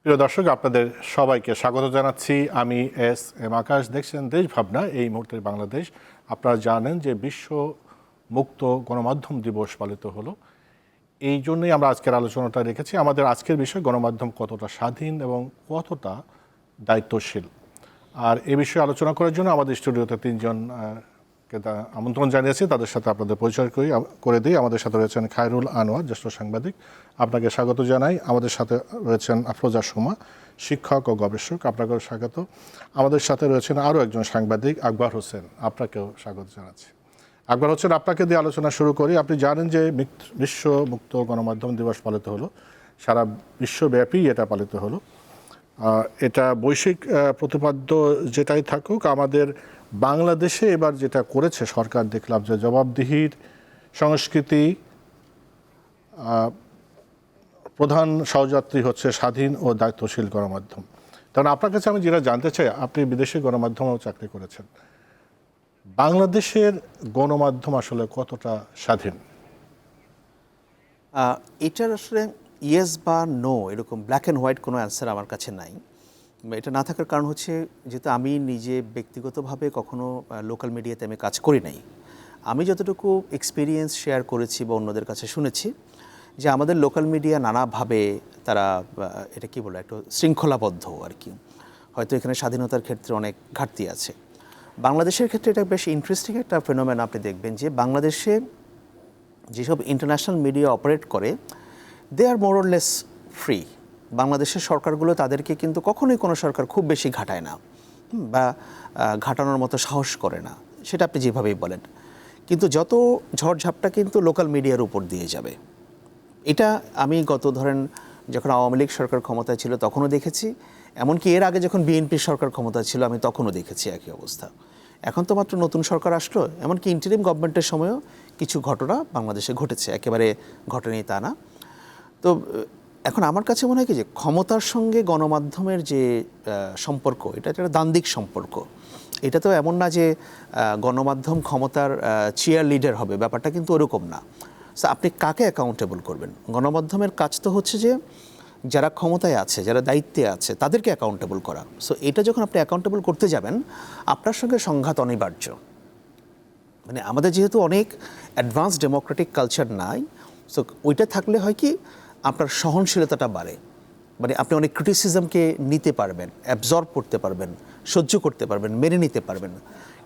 প্রিয় দর্শক, আপনাদের সবাইকে স্বাগত জানাচ্ছি। আমি এস এম আকাশ। দেখছেন দেশ ভাবনা, এই মুহূর্তের বাংলাদেশ। আপনারা জানেন যে বিশ্ব মুক্ত গণমাধ্যম দিবস পালিত হলো। এই জন্যই আমরা আজকের আলোচনাটা রেখেছি। আমাদের আজকের বিষয় গণমাধ্যম কতটা স্বাধীন এবং কতটা দায়িত্বশীল। আর এ বিষয়ে আলোচনা করার জন্য আমাদের স্টুডিওতে তিনজনকে আমন্ত্রণ জানিয়েছি। তাদের সাথে আপনাদের পরিচয় করে দিই। আমাদের সাথে রয়েছেন খায়রুল আনোয়ার, জ্যেষ্ঠ সাংবাদিক, আপনাকে স্বাগত জানাই। আমাদের সাথে রয়েছেন আফরোজা সোমা, শিক্ষক ও গবেষক, আপনাকেও স্বাগত। আমাদের সাথে রয়েছেন আরও একজন সাংবাদিক, আকবর হোসেন, আপনাকেও স্বাগত জানাচ্ছি। আকবর হোসেন, আপনাকে দিয়ে আলোচনা শুরু করি। আপনি জানেন যে বিশ্ব মুক্ত গণমাধ্যম দিবস পালিত হলো, সারা বিশ্বব্যাপী এটা পালিত হলো। এটা বৈশ্বিক প্রতিপাদ্য যেটাই থাকুক, আমাদের বাংলাদেশে এবার যেটা করেছে সরকার, দেখলাম যে জবাবদিহির সংস্কৃতি, প্রধান সহযাত্রী হচ্ছে স্বাধীন ও দায়িত্বশীল গণমাধ্যম। কারণ আপনার কাছে আমি যেটা জানতে চাই, আপনি বিদেশি গণমাধ্যমেও চাকরি করেছেন, বাংলাদেশের গণমাধ্যম আসলে কতটা স্বাধীন? এটার আসলে ইয়েস বা নো এরকম ব্ল্যাক অ্যান্ড হোয়াইট কোনো অ্যান্সার আমার কাছে নাই। এটা না থাকার কারণ হচ্ছে, যেহেতু আমি নিজে ব্যক্তিগতভাবে কখনো লোকাল মিডিয়াতে আমি কাজ করি নাই, আমি যতটুকু এক্সপিরিয়েন্স শেয়ার করেছি বা অন্যদের কাছে শুনেছি যে আমাদের লোকাল মিডিয়া নানাভাবে তারা এটা কি বলে একটু শৃঙ্খলাবদ্ধ আর কি। হয়তো এখানে স্বাধীনতার ক্ষেত্রে অনেক ঘাটতি আছে। বাংলাদেশের ক্ষেত্রে এটা বেশ ইন্টারেস্টিং একটা ফেনোমেন। আপনি দেখবেন যে বাংলাদেশে যেসব ইন্টারন্যাশনাল মিডিয়া অপারেট করে, দে আর মোর অর লেস ফ্রি। বাংলাদেশের সরকারগুলো তাদেরকে কিন্তু কখনোই কোনো সরকার খুব বেশি ঘাটায় না বা ঘাটানোর মতো সাহস করে না, সেটা আপনি যেভাবেই বলেন। কিন্তু যত ঝড়ঝাপটা কিন্তু লোকাল মিডিয়ার উপর দিয়ে যাবে। এটা আমি ধরেন যখন আওয়ামী লীগ সরকার ক্ষমতায় ছিল তখনও দেখেছি, এমনকি এর আগে যখন বিএনপি সরকার ক্ষমতায় ছিল আমি তখনও দেখেছি একই অবস্থা। এখন তো মাত্র নতুন সরকার আসলো, এমনকি ইন্টারিম গভর্নমেন্টের সময়ও কিছু ঘটনা বাংলাদেশে ঘটেছে, একেবারে ঘটেনি তা না। তো এখন আমার কাছে মনে হয় কি যে ক্ষমতার সঙ্গে গণমাধ্যমের যে সম্পর্ক, এটা একটা দ্বান্দ্বিক সম্পর্ক। এটা তো এমন না যে গণমাধ্যম ক্ষমতার চিয়ার লিডার হবে, ব্যাপারটা কিন্তু ওরকম না। সো আপনি কাকে অ্যাকাউন্টেবল করবেন? গণমাধ্যমের কাজ তো হচ্ছে যে যারা ক্ষমতায় আছে, যারা দায়িত্বে আছে, তাদেরকে অ্যাকাউন্টেবল করা। সো এটা যখন আপনি অ্যাকাউন্টেবল করতে যাবেন, আপনার সঙ্গে সংঘাত অনিবার্য। মানে আমাদের যেহেতু অনেক অ্যাডভান্স ডেমোক্রেটিক কালচার নাই, সো ওইটা থাকলে হয় কি আপনার সহনশীলতাটা বাড়ে। মানে আপনি অনেক ক্রিটিসিজমকে নিতে পারবেন, অ্যাবজর্ব করতে পারবেন, সহ্য করতে পারবেন, মেনে নিতে পারবেন।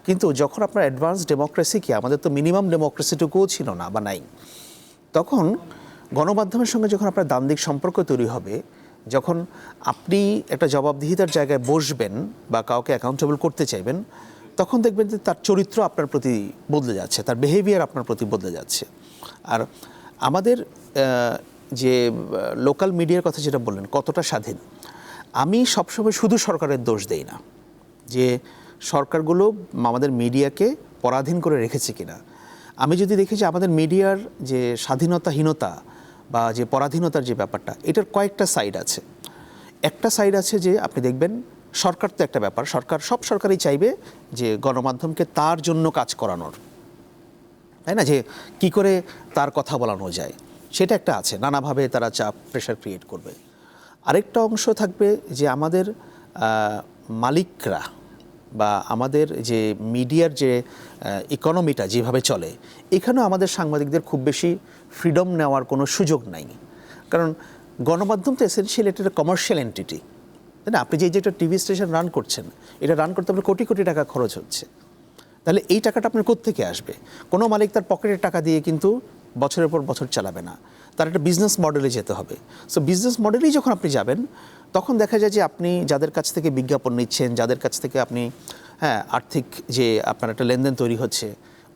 কিন্তু যখন আপনার অ্যাডভান্স ডেমোক্রেসি, কি আমাদের তো মিনিমাম ডেমোক্রেসিটুকুও ছিল না বা নাই, তখন গণমাধ্যমের সঙ্গে যখন আপনার দ্বান্দ্বিক সম্পর্ক তৈরি হবে, যখন আপনি একটা জবাবদিহিতার জায়গায় বসবেন বা কাউকে অ্যাকাউন্টেবল করতে চাইবেন, তখন দেখবেন যে তার চরিত্র আপনার প্রতি বদলে যাচ্ছে, তার বিহেভিয়ার আপনার প্রতি বদলে যাচ্ছে। আর আমাদের যে লোকাল মিডিয়ার কথা যেটা বললেন কতটা স্বাধীন, আমি সবসময় শুধু সরকারের দোষ দেই না যে সরকারগুলো আমাদের মিডিয়াকে পরাধীন করে রেখেছে কিনা। আমি যদি দেখি যে আমাদের মিডিয়ার যে স্বাধীনতাহীনতা বা যে পরাধীনতার যে ব্যাপারটা, এটার কয়েকটা সাইড আছে। একটা সাইড আছে যে আপনি দেখবেন সরকার তো একটা ব্যাপার, সব সরকারই চাইবে যে গণমাধ্যমকে তার জন্য কাজ করানোর, তাই না, যে কি করে তার কথা বলানো যায়, সেটা একটা আছে, নানাভাবে তারা চাপ প্রেশার ক্রিয়েট করবে। আরেকটা অংশ থাকবে যে আমাদের মালিকরা বা আমাদের যে মিডিয়ার যে ইকোনমিটা যেভাবে চলে, এখানেও আমাদের সাংবাদিকদের খুব বেশি ফ্রিডম নেওয়ার কোনো সুযোগ নাই। কারণ গণমাধ্যম তো এসেনশিয়ালি একটা কমার্শিয়াল এন্টিটি, তাই না। আপনি যেটা টিভি স্টেশন রান করছেন, এটা রান করতে আপনার কোটি কোটি টাকা খরচ হচ্ছে। তাহলে এই টাকাটা আপনার কোত্থেকে আসবে? কোনো মালিক তার পকেটের টাকা দিয়ে কিন্তু বছরের পর বছর চালাবে না, তার একটা বিজনেস মডেলে যেতে হবে। সো বিজনেস মডেলেই যখন আপনি যাবেন, তখন দেখা যায় যে আপনি যাদের কাছ থেকে বিজ্ঞাপন নিচ্ছেন, যাদের কাছ থেকে আপনি আর্থিক যে আপনার একটা লেনদেন তৈরি হচ্ছে,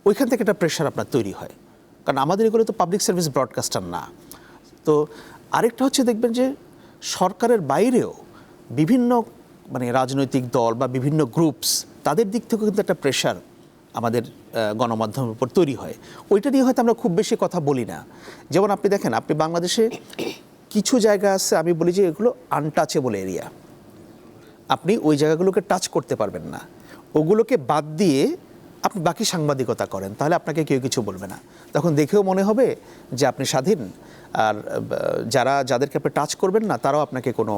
ওইখান থেকে একটা প্রেশার আপনার তৈরি হয়। কারণ আমাদের এগুলো তো পাবলিক সার্ভিস ব্রডকাস্টার না। তো আরেকটা হচ্ছে দেখবেন যে সরকারের বাইরেও বিভিন্ন মানে রাজনৈতিক দল বা বিভিন্ন গ্রুপস, তাদের দিক থেকেও কিন্তু একটা প্রেশার আমাদের গণমাধ্যমের উপর তৈরি হয়। ওইটা নিয়ে হয়তো আমরা খুব বেশি কথা বলি না। যেমন আপনি দেখেন, আপনি বাংলাদেশে কিছু জায়গা আছে, আমি বলি যে এগুলো আনটাচেবল এরিয়া, আপনি ওই জায়গাগুলোকে টাচ করতে পারবেন না। ওগুলোকে বাদ দিয়ে আপনি বাকি সাংবাদিকতা করেন, তাহলে আপনাকে কেউ কিছু বলবে না। তখন দেখেও মনে হবে যে আপনি স্বাধীন, আর যাদেরকে আপনি টাচ করবেন না তারাও আপনাকে কোনো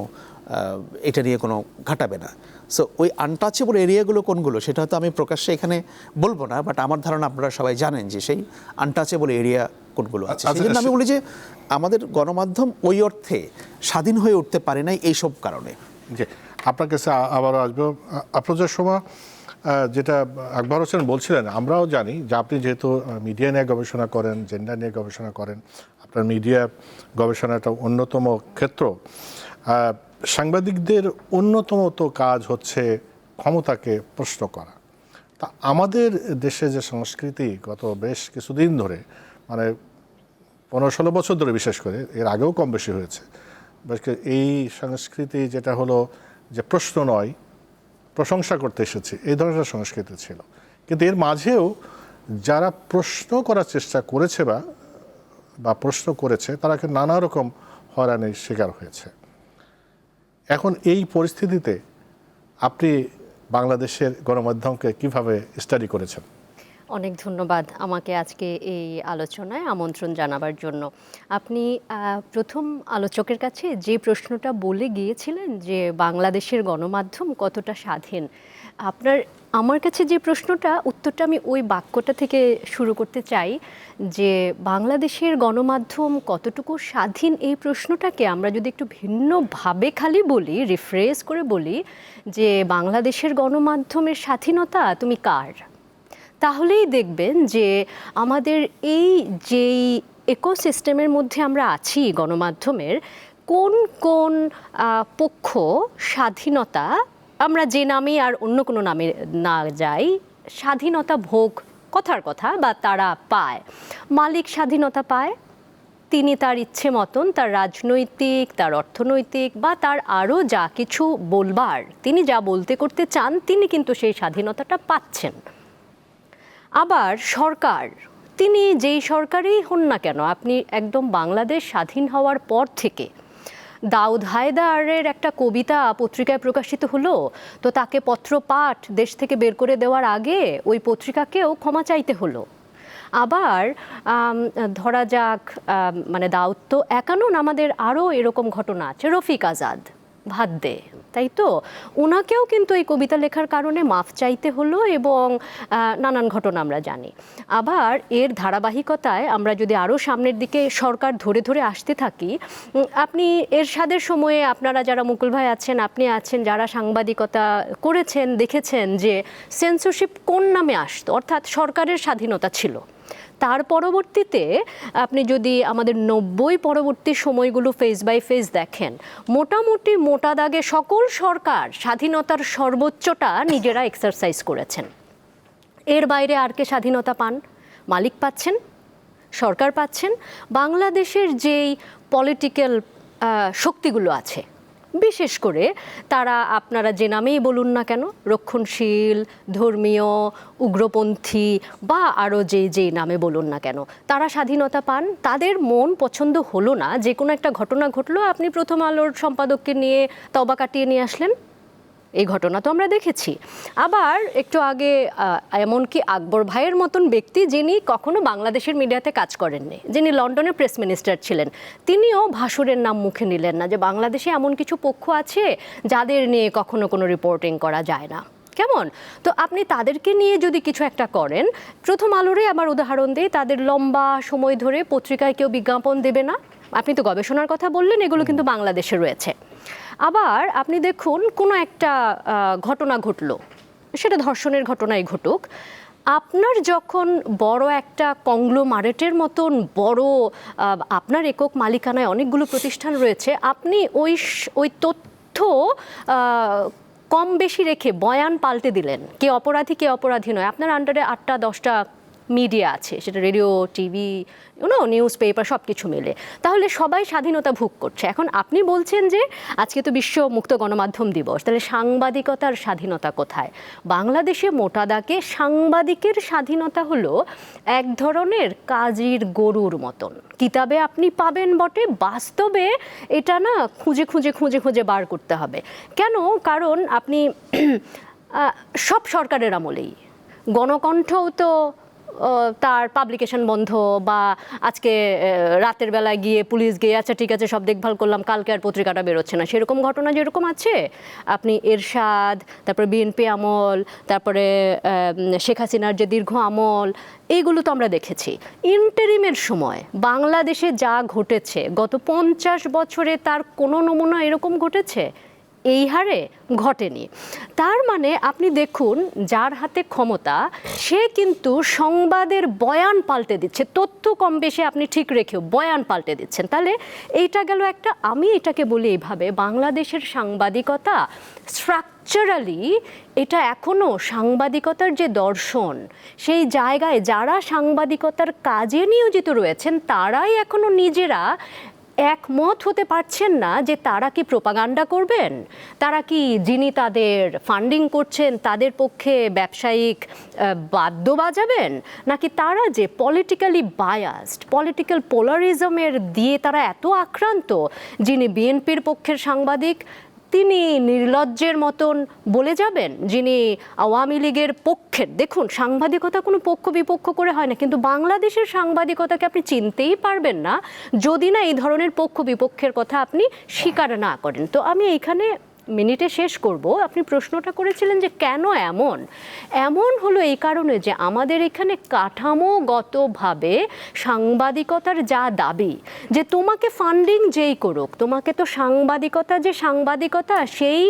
এটা নিয়ে কোনো ঘাটাবে না। সো ওই আনটাচেবল এরিয়াগুলো কোনগুলো সেটা হয়তো আমি প্রকাশ্যে এখানে বলবো না, বাট আমার ধারণা আপনারা সবাই জানেন যে সেই আনটাচেবল এরিয়া কোনগুলো আছে। সেই জন্য আমি বলি যে আমাদের গণমাধ্যম ওই অর্থে স্বাধীন হয়ে উঠতে পারে নাই এইসব কারণে। জি, আপনার কাছে আবারও আসবো। আপনাদের সময় যেটা আকবর হোসেন বলছিলেন, আমরাও জানি যে আপনি যেহেতু মিডিয়া নিয়ে গবেষণা করেন, জেন্ডার নিয়ে গবেষণা করেন, আপনার মিডিয়া গবেষণাটা অন্যতম ক্ষেত্র। সাংবাদিকদের অন্যতম তো কাজ হচ্ছে ক্ষমতাকে প্রশ্ন করা। তা আমাদের দেশে যে সংস্কৃতি গত বেশ কিছুদিন ধরে, মানে 15-16 বছর ধরে বিশেষ করে, এর আগেও কম বেশি হয়েছে, এই সংস্কৃতি যেটা হলো যে প্রশ্ন নয় প্রশংসা করতে এসেছে, এই ধরনের সংস্কৃতি ছিল। কিন্তু এর মাঝেও যারা প্রশ্ন করার চেষ্টা করেছে বা প্রশ্ন করেছে তারা নানা রকম হয়রানির শিকার হয়েছে। এখন এই পরিস্থিতিতে আপনি বাংলাদেশের গণমাধ্যমকে কিভাবে স্টাডি করেছেন? অনেক ধন্যবাদ আমাকে আজকে এই আলোচনায় আমন্ত্রণ জানাবার জন্য। আপনি প্রথম আলোচকের কাছে যে প্রশ্নটা বলে গিয়েছিলেন যে বাংলাদেশের গণমাধ্যম কতটা স্বাধীন, আমার কাছে যে প্রশ্নটা, উত্তরটা আমি ওই বাক্যটা থেকে শুরু করতে চাই যে বাংলাদেশের গণমাধ্যম কতটুকু স্বাধীন, এই প্রশ্নটাকে আমরা যদি একটু ভিন্নভাবে খালি বলি, রিফ্রেজ করে বলি যে বাংলাদেশের গণমাধ্যমের স্বাধীনতা তুমি কার, তাহলেই দেখবেন যে আমাদের এই যেই ইকোসিস্টেমের মধ্যে আমরা আছি গণমাধ্যমের, কোন কোন পক্ষ স্বাধীনতা, আমরা যে নামে আর অন্য কোনো নামে না যাই, স্বাধীনতা ভোগ কথার কথা বা তারা পায়। মালিক স্বাধীনতা পায়, তিনি তার ইচ্ছে মতন তার রাজনৈতিক, তার অর্থনৈতিক বা তার আরও যা কিছু বলবার, তিনি যা বলতে করতে চান তিনি কিন্তু সেই স্বাধীনতাটা পাচ্ছেন। আবার সরকার, তিনি যেই সরকারই হন না কেন, আপনি একদম বাংলাদেশ স্বাধীন হওয়ার পর থেকে দাউদ হায়দারের একটা কবিতা পত্রিকায় প্রকাশিত হলো, তো তাকে পত্রপাঠ দেশ থেকে বের করে দেওয়ার আগে ওই পত্রিকাকেও ক্ষমা চাইতে হলো। আবার ধরা যাক, মানে দাউদ তো একানন, আমাদের আরও এরকম ঘটনা আছে, রফিক আজাদ ভাদ্দে, তাই তো, ওনাকেও কিন্তু এই কবিতা লেখার কারণে মাফ চাইতে হলো এবং নানান ঘটনা আমরা জানি। আবার এর ধারাবাহিকতায় আমরা যদি আরও সামনের দিকে সরকার ধরে ধরে আসতে থাকি, আপনি এরশাদের সময়ে, আপনারা যারা মুকুল ভাই আছেন, আপনি আছেন, যারা সাংবাদিকতা করেছেন, দেখেছেন যে সেন্সরশিপ কোন নামে আসতো, অর্থাৎ সরকারের স্বাধীনতা ছিল। তার পরবর্তীতে আপনি যদি আমাদের 90 পরবর্তী সময়গুলো ফেজ বাই ফেজ দেখেন, মোটামুটি মোটা দাগে সকল সরকার স্বাধীনতার সর্বোচ্চটা নিজেরা এক্সারসাইজ করেছেন। এর বাইরে আর কে স্বাধীনতা পান? মালিক পাচ্ছেন, সরকার পাচ্ছেন। বাংলাদেশের যেই পলিটিক্যাল শক্তিগুলো আছে, বিশেষ করে তারা, আপনারা যে নামেই বলুন না কেন, রক্ষণশীল, ধর্মীয়, উগ্রপন্থী বা আরও যেই নামে বলুন না কেন, তারা স্বাধীনতা পান। তাদের মন পছন্দ হলো না, যে কোনো একটা ঘটনা ঘটলো, আপনি প্রথম আলোর সম্পাদককে নিয়ে তওবা কাটিয়ে নিয়ে আসলেন, এই ঘটনা তো আমরা দেখেছি। আবার একটু আগে এমনকি আকবর ভাইয়ের মতন ব্যক্তি, যিনি কখনো বাংলাদেশের মিডিয়াতে কাজ করেননি, যিনি লন্ডনের প্রেস মিনিস্টার ছিলেন, তিনিও ভাসুরের নাম মুখে নিলেন না যে বাংলাদেশে এমন কিছু পক্ষ আছে যাদের নিয়ে কখনো কোনো রিপোর্টিং করা যায় না। কেমন? তো আপনি তাদেরকে নিয়ে যদি কিছু একটা করেন, প্রথম আলোরে আমার উদাহরণ দিই, তাদের লম্বা সময় ধরে পত্রিকায় কেউ বিজ্ঞাপন দেবে না। আপনি তো গবেষণার কথা বললেন, এগুলো কিন্তু বাংলাদেশে রয়েছে। আবার আপনি দেখুন, কোনো একটা ঘটনা ঘটলো, সেটা ধর্ষণের ঘটনাই ঘটুক, আপনার যখন বড় একটা কংগ্লোমারেটের মতন বড়, আপনার একক মালিকানায় অনেকগুলো প্রতিষ্ঠান রয়েছে, আপনি ওই তথ্য কম বেশি রেখে বয়ান পাল্টে দিলেন, কে অপরাধী কে অপরাধী নয়, আপনার আন্ডারে 8টা 10টা মিডিয়া আছে, সেটা রেডিও, টিভি, নিউজ পেপার, সব কিছু মিলে, তাহলে সবাই স্বাধীনতা ভোগ করছে। এখন আপনি বলছেন যে আজকে তো বিশ্ব মুক্ত গণমাধ্যম দিবস, তাহলে সাংবাদিকতার স্বাধীনতা কোথায়? বাংলাদেশে মোটা দাগে সাংবাদিকের স্বাধীনতা হলো এক ধরনের কাজীর গরুর মতন, কিতাবে আপনি পাবেন বটে, বাস্তবে এটা না খুঁজে খুঁজে খুঁজে খুঁজে বার করতে হবে। কেন? কারণ আপনি সব সরকারের আমলেই গণকণ্ঠও তো তার পাবলিকেশন বন্ধ, বা আজকে রাতের বেলায় গিয়ে পুলিশ গিয়ে আচ্ছা ঠিক আছে সব দেখভাল করলাম, কালকে আর পত্রিকাটা বেরোচ্ছে না, সেরকম ঘটনা যেরকম আছে, আপনি এরশাদ, তারপরে বিএনপি আমল, তারপরে শেখ হাসিনার যে দীর্ঘ আমল, এইগুলো তো আমরা দেখেছি। ইন্টারিমের সময় বাংলাদেশে যা ঘটেছে গত 50 বছরে তার কোনো নমুনা এরকম ঘটেছে? এই হারে ঘটেনি। তার মানে আপনি দেখুন, যার হাতে ক্ষমতা সে কিন্তু সংবাদের বয়ান পাল্টে দিচ্ছে, তথ্য কম বেশি আপনি ঠিক রেখেও বয়ান পাল্টে দিচ্ছেন। তাহলে এইটা গেল একটা, আমি এটাকে বলি এইভাবে, বাংলাদেশের সাংবাদিকতা স্ট্রাকচারালি এটা এখনও সাংবাদিকতার যে দর্শন, সেই জায়গায় যারা সাংবাদিকতার কাজে নিয়োজিত রয়েছেন তারাই এখনও নিজেরা একমত হতে পারছেন না যে তারা কি প্রোপাগান্ডা করবেন, তারা কি যিনি তাদের ফান্ডিং করছেন তাদের পক্ষে ব্যবসায়িক বাদ্য বাজাবেন, নাকি তারা যে পলিটিক্যালি বায়াসড, পলিটিক্যাল পোলারিজমের দিয়ে তারা এত আক্রান্ত, যিনি বিএনপির পক্ষের সাংবাদিক তিনি নির্লজ্জের মতন বলে যাবেন, যিনি আওয়ামী লীগের পক্ষের। দেখুন, সাংবাদিকতা কোনো পক্ষ বিপক্ষ করে হয় না, কিন্তু বাংলাদেশের সাংবাদিকতাকে আপনি চিনতেই পারবেন না যদি না এই ধরনের পক্ষ বিপক্ষের কথা আপনি স্বীকার না করেন। তো আমি এইখানে মিনিটে শেষ করব। আপনি প্রশ্নটা করেছিলেন যে কেন এমন এমন হলো, এই কারণে যে আমাদের এখানে কাঠামোগতভাবে সাংবাদিকতার যা দাবি যে তোমাকে ফান্ডিং যেই করুক, তোমাকে তো সাংবাদিকতা যে সাংবাদিকতা সেই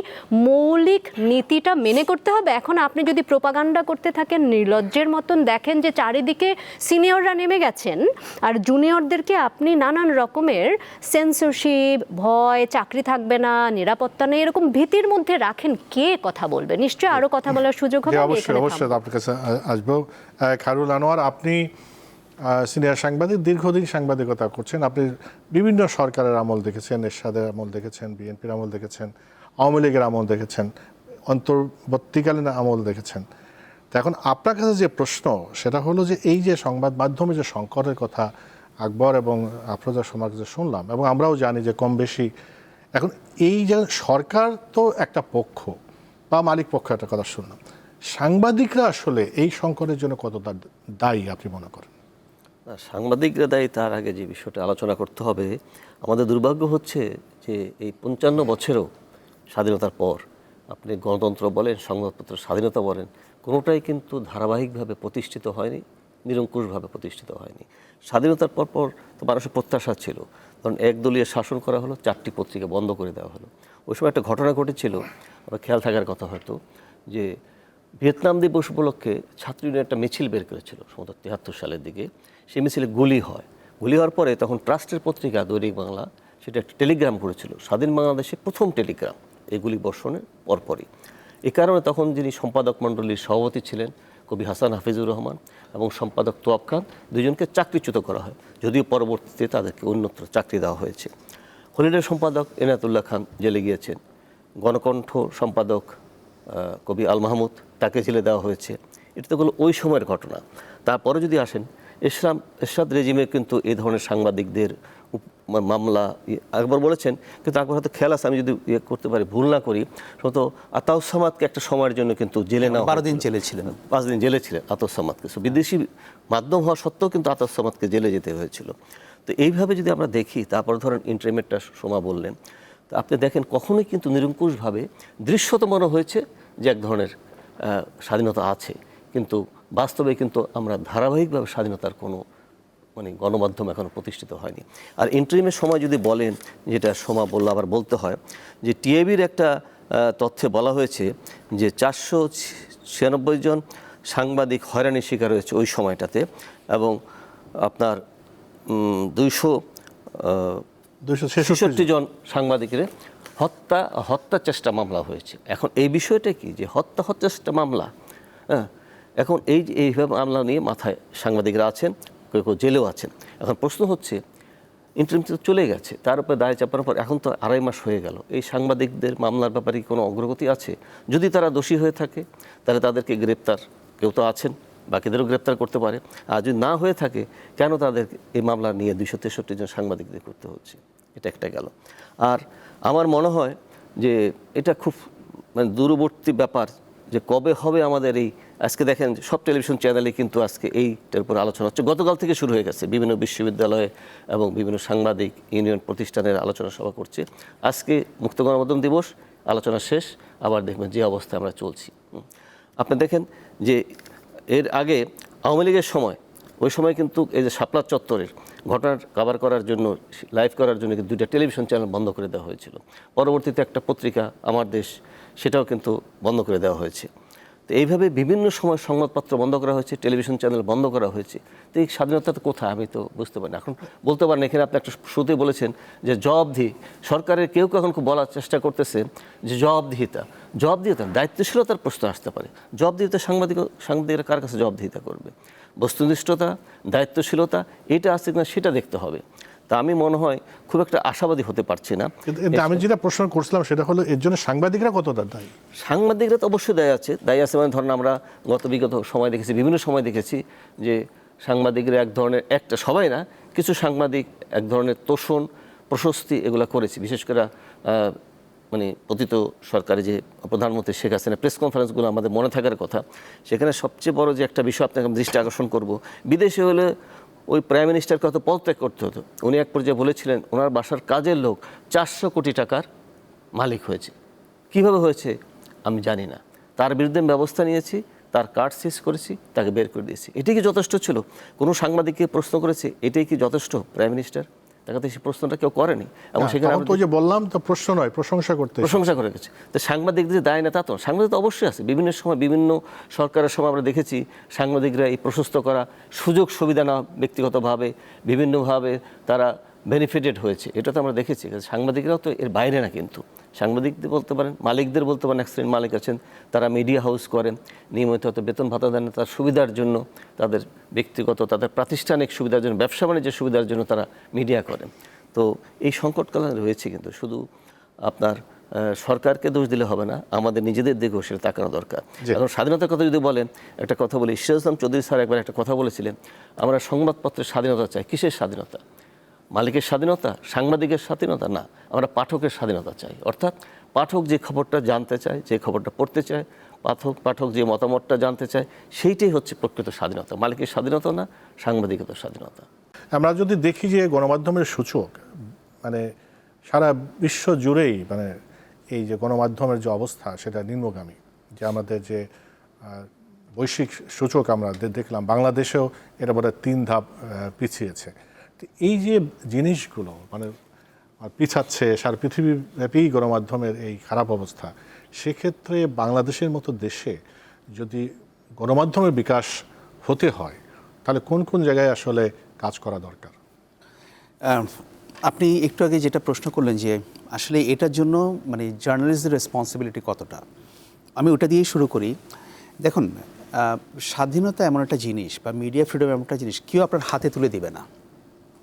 মৌলিক নীতিটা মেনে করতে হবে। এখন আপনি যদি প্রোপাগান্ডা করতে থাকেন নির্লজ্জের মতন, দেখেন যে চারিদিকে সিনিয়ররা নেমে গেছেন আর জুনিয়রদেরকে আপনি নানান রকমের সেন্সরশিপ, ভয়, চাকরি থাকবে না, নিরাপত্তা নেই, এরকম ভীতির মধ্যে রাখেন, কে কথা বলবে? নিশ্চয়ই আরো কথা বলার সুযোগ হবে। অবশ্যই অবশ্যই আপনার কাছে আসবো। খায়রুল আনোয়ার, আপনি সিনিয়র সাংবাদিক, দীর্ঘদিন সাংবাদিকতা করছেন, আপনি বিভিন্ন সরকারের আমল দেখেছেন, এরশাদের আমল দেখেছেন, বিএনপির আমল দেখেছেন, আওয়ামী লীগের আমল দেখেছেন, অন্তর্বর্তীকালীন আমল দেখেছেন। তো এখন আপনার কাছে যে প্রশ্ন সেটা হলো যে এই যে সংবাদ মাধ্যমে যে সংকটের কথা আকবর এবং আফরোজা সোমার কাছে শুনলাম, এবং আমরাও জানি যে কম বেশি এখন এই যে সরকার তো একটা পক্ষ বা মালিক পক্ষ একটা কথা শুনলাম, সাংবাদিকরা আসলে এই সংকটের জন্য কতটা দায়ী আপনি মনে করেন? সাংবাদিকরা দায়ী, তার আগে যে বিষয়টা আলোচনা করতে হবে, আমাদের দুর্ভাগ্য হচ্ছে যে এই 55 বছরেও স্বাধীনতার পর আপনি গণতন্ত্র বলেন, সংবাদপত্র স্বাধীনতা বলেন, কোনোটাই কিন্তু ধারাবাহিকভাবে প্রতিষ্ঠিত হয়নি, নিরঙ্কুশভাবে প্রতিষ্ঠিত হয়নি। স্বাধীনতার পর তো মানুষের প্রত্যাশা ছিল, কারণ একদলীয় শাসন করা হলো, 4টি পত্রিকা বন্ধ করে দেওয়া হলো। ওই সময় একটা ঘটনা ঘটেছিল, আমার খেয়াল থাকার কথা হয়তো, যে ভিয়েতনাম দিবস উপলক্ষে ছাত্র ইউনিয়ন একটা মিছিল বের করেছিল 1973 সালের দিকে। সেই মিছিলে গুলি হয়। গুলি হওয়ার পরে তখন ট্রাস্টের পত্রিকা দৈনিক বাংলা সেটা একটা টেলিগ্রাম করেছিল, স্বাধীন বাংলাদেশে প্রথম টেলিগ্রাম এই গুলি বর্ষণের পরপরই। এই কারণে তখন যিনি সম্পাদক মণ্ডলীর সভাপতি ছিলেন কবি হাসান হাফিজুর রহমান এবং সম্পাদক তোয়াব খান, দুজনকে চাকরিচ্যুত করা হয়, যদিও পরবর্তীতে তাদেরকে অন্যত্র চাকরি দেওয়া হয়েছে। হলিডে সম্পাদক এনায়েতুল্লাহ খান জেলে গিয়েছেন, গণকণ্ঠ সম্পাদক কবি আল মাহমুদ তাকে জেলে দেওয়া হয়েছে। এটা তো হলো ওই সময়ের ঘটনা। তারপরে যদি আসেন এরশাদ রেজিমে কিন্তু এই ধরনের সাংবাদিকদের মামলা একবার বলেছেন, কিন্তু একবার হয়তো খেয়াল আছে, আমি যদি করতে পারি, ভুল না করি, তো আতাউস সামাদকে একটা সময়ের জন্য কিন্তু জেলে নেওয়া 12 দিন জেলে ছিলেন, 5 দিন জেলে ছিলেন আতাউস সামাদকে। বিদেশি মাধ্যম হওয়া সত্ত্বেও কিন্তু আতাউস সামাদকে জেলে যেতে হয়েছিল। তো এইভাবে যদি আমরা দেখি, তারপর ধরেন ইন্টারমিডিয়েটটা সোমা বললেন, তো আপনি দেখেন কখনোই কিন্তু নিরঙ্কুশভাবে দৃশ্যত মনে হয়েছে যে এক ধরনের স্বাধীনতা আছে, কিন্তু বাস্তবে কিন্তু আমরা ধারাবাহিকভাবে স্বাধীনতার কোনো গণমাধ্যম এখনও প্রতিষ্ঠিত হয়নি। আর ইন্টারিমের সময় যদি বলেন, যেটা সোমা বললো, আবার বলতে হয় যে টিআইবির একটা তথ্যে বলা হয়েছে যে 496 জন সাংবাদিক হয়রানির শিকার হয়েছে ওই সময়টাতে, এবং আপনার 266 জন সাংবাদিকের হত্যা চেষ্টা মামলা হয়েছে। এখন এই বিষয়টা কি, যে হত্যা চেষ্টা মামলা, হ্যাঁ, এখন এইভাবে মামলা নিয়ে মাথায় সাংবাদিকরা আছেন, কেউ কেউ জেলেও আছেন। এখন প্রশ্ন হচ্ছে, ইন্টারিম তো চলে গেছে, তার উপরে দায় চাপানোর পর এখন তো 2.5 মাস হয়ে গেল, এই সাংবাদিকদের মামলার ব্যাপারে কোনো অগ্রগতি আছে? যদি তারা দোষী হয়ে থাকে তাহলে তাদেরকে গ্রেপ্তার, কেউ তো আছেন, বাকিদেরও গ্রেপ্তার করতে পারে। আর যদি না হয়ে থাকে, কেন তাদের এই মামলা নিয়ে 263 জন সাংবাদিকদের করতে হচ্ছে? এটা একটা গেল। আর আমার মনে হয় যে এটা খুব দূরবর্তী ব্যাপার, যে কবে হবে আমাদের এই আজকে দেখেন সব টেলিভিশন চ্যানেলে কিন্তু আজকে এইটার উপর আলোচনা হচ্ছে, গতকাল থেকে শুরু হয়ে গেছে, বিভিন্ন বিশ্ববিদ্যালয়ে এবং বিভিন্ন সাংবাদিক ইউনিয়ন প্রতিষ্ঠানের আলোচনা সভা করছে। আজকে মুক্ত গণমাধ্যম দিবস, আলোচনা শেষ, আবার দেখবেন যে অবস্থায় আমরা চলছি। আপনি দেখেন যে এর আগে আওয়ামী লীগের সময়, ওই সময় কিন্তু এই যে শাপলা চত্বরের ঘটনার কভার করার জন্য, লাইভ করার জন্য কিন্তু 2টা টেলিভিশন চ্যানেল বন্ধ করে দেওয়া হয়েছিল। পরবর্তীতে একটা পত্রিকা আমার দেশ, সেটাও কিন্তু বন্ধ করে দেওয়া হয়েছে। তো এইভাবে বিভিন্ন সময় সংবাদপত্র বন্ধ করা হয়েছে, টেলিভিশন চ্যানেল বন্ধ করা হয়েছে। তো এই স্বাধীনতা কোথায় আমি তো বুঝতে পারি না। এখন বলতে পারেন, এখানে আপনি একটা শুরুতে বলেছেন যে জবাবদিহি, সরকারের কেউ এখন খুব বলার চেষ্টা করতেছে যে জবাবদিহিতা, দায়িত্বশীলতার প্রশ্ন আসতে পারে। জবাবদিহিতা সাংবাদিকরা কার কাছে জবাবদিহিতা করবে? বস্তুনিষ্ঠতা, দায়িত্বশীলতা, এটা আছে কিনা সেটা দেখতে হবে। তা আমি মনে হয় খুব একটা আশাবাদী হতে পারছি না। কিন্তু আমি যেটা প্রশ্ন করছিলাম সেটা হলো, এর জন্য সাংবাদিকরা কতটা দায়ী? সাংবাদিকরা তো অবশ্যই দায়ী আছে মানে ধরেন আমরা বিগত সময় দেখেছি, বিভিন্ন সময় দেখেছি যে সাংবাদিকরা এক ধরনের, একটা সবাই না, কিছু সাংবাদিক এক ধরনের তোষণ প্রশস্তি এগুলো করেছে। বিশেষ করে মানে পতিত সরকারি যে প্রধানমন্ত্রী শেখ হাসিনা প্রেস কনফারেন্সগুলো আমাদের মনে থাকার কথা। সেখানে সবচেয়ে বড় যে একটা বিষয় আপনাকে দৃষ্টি আকর্ষণ করব, বিদেশে হলে ওই প্রাইম মিনিস্টারকে হয়তো পদত্যাগ করতে হতো। উনি এক পর্যায়ে বলেছিলেন ওনার বাসার কাজের লোক 400 কোটি টাকার মালিক হয়েছে। কিভাবে হয়েছে আমি জানি না, তার বিরুদ্ধে ব্যবস্থা নিয়েছি, তার কার্ড সিজ করেছি, তাকে বের করে দিয়েছি। এটাই কি যথেষ্ট ছিল? কোনো সাংবাদিককে প্রশ্ন করেছে এটাই কি যথেষ্ট প্রাইম মিনিস্টার? তাকে তো সেই প্রশ্নটা কেউ করেনি। এবং সেখানে তো যে বললাম, তো প্রশ্ন নয়, প্রশংসা করে গেছে। তো সাংবাদিকদের দায় না তা তো, সাংবাদিক তো অবশ্যই আছে। বিভিন্ন সময় বিভিন্ন সরকারের সময় আমরা দেখেছি সাংবাদিকরা এই প্রশস্ত করা সুযোগ সুবিধা না, ব্যক্তিগতভাবে বিভিন্নভাবে তারা বেনিফিটেড হয়েছে, এটা তো আমরা দেখেছি। সাংবাদিকরাও তো এর বাইরে না, কিন্তু সাংবাদিকদের বলতে পারেন, মালিকদের বলতে পারেন, এক শ্রেণীর মালিক আছেন তারা মিডিয়া হাউস করেন, নিয়মিত হয়তো বেতন ভাতা দেন না, তার সুবিধার জন্য, তাদের ব্যক্তিগত, তাদের প্রাতিষ্ঠানিক সুবিধার জন্য, ব্যবসা বাণিজ্যের সুবিধার জন্য তারা মিডিয়া করেন। তো এই সংকটকালে রয়েছে, কিন্তু শুধু আপনার সরকারকে দোষ দিলে হবে না, আমাদের নিজেদের দিকেও সেটা তাকানো দরকার। এখন স্বাধীনতার কথা যদি বলেন, একটা কথা বলি, সিরাজ ইসলাম চৌধুরী স্যার একবার একটা কথা বলেছিলেন, আমরা সংবাদপত্রের স্বাধীনতা চাই। কিসের স্বাধীনতা? মালিকের স্বাধীনতা, সাংবাদিকের স্বাধীনতা না, আমরা পাঠকের স্বাধীনতা চাই। অর্থাৎ পাঠক যে খবরটা জানতে চায়, যে খবরটা পড়তে চায়, পাঠক যে মতামতটা জানতে চায়, সেইটাই হচ্ছে প্রকৃত স্বাধীনতা। মালিকের স্বাধীনতা না, সাংবাদিকতার স্বাধীনতা। আমরা যদি দেখি যে গণমাধ্যমের সূচক, মানে সারা বিশ্ব জুড়েই মানে এই যে গণমাধ্যমের যে অবস্থা সেটা নিম্নগামী। যে আমাদের যে বৈশ্বিক সূচক আমরা দেখলাম, বাংলাদেশেও এটা বোধহয় 3 ধাপ পিছিয়েছে। এই যে জিনিসগুলো মানে পিছাচ্ছে সারা পৃথিবীব্যাপী গণমাধ্যমের এই খারাপ অবস্থা, সেক্ষেত্রে বাংলাদেশের মতো দেশে যদি গণমাধ্যমের বিকাশ হতে হয়, তাহলে কোন কোন জায়গায় আসলে কাজ করা দরকার? আপনি একটু আগে যেটা প্রশ্ন করলেন যে আসলে এটার জন্য মানে জার্নালিস্টদের রেসপন্সিবিলিটি কতটা, আমি ওটা দিয়েই শুরু করি। দেখুন, স্বাধীনতা এমন একটা জিনিস বা মিডিয়া ফ্রিডম এমন একটা জিনিস কেউ আপনার হাতে তুলে দিবে না,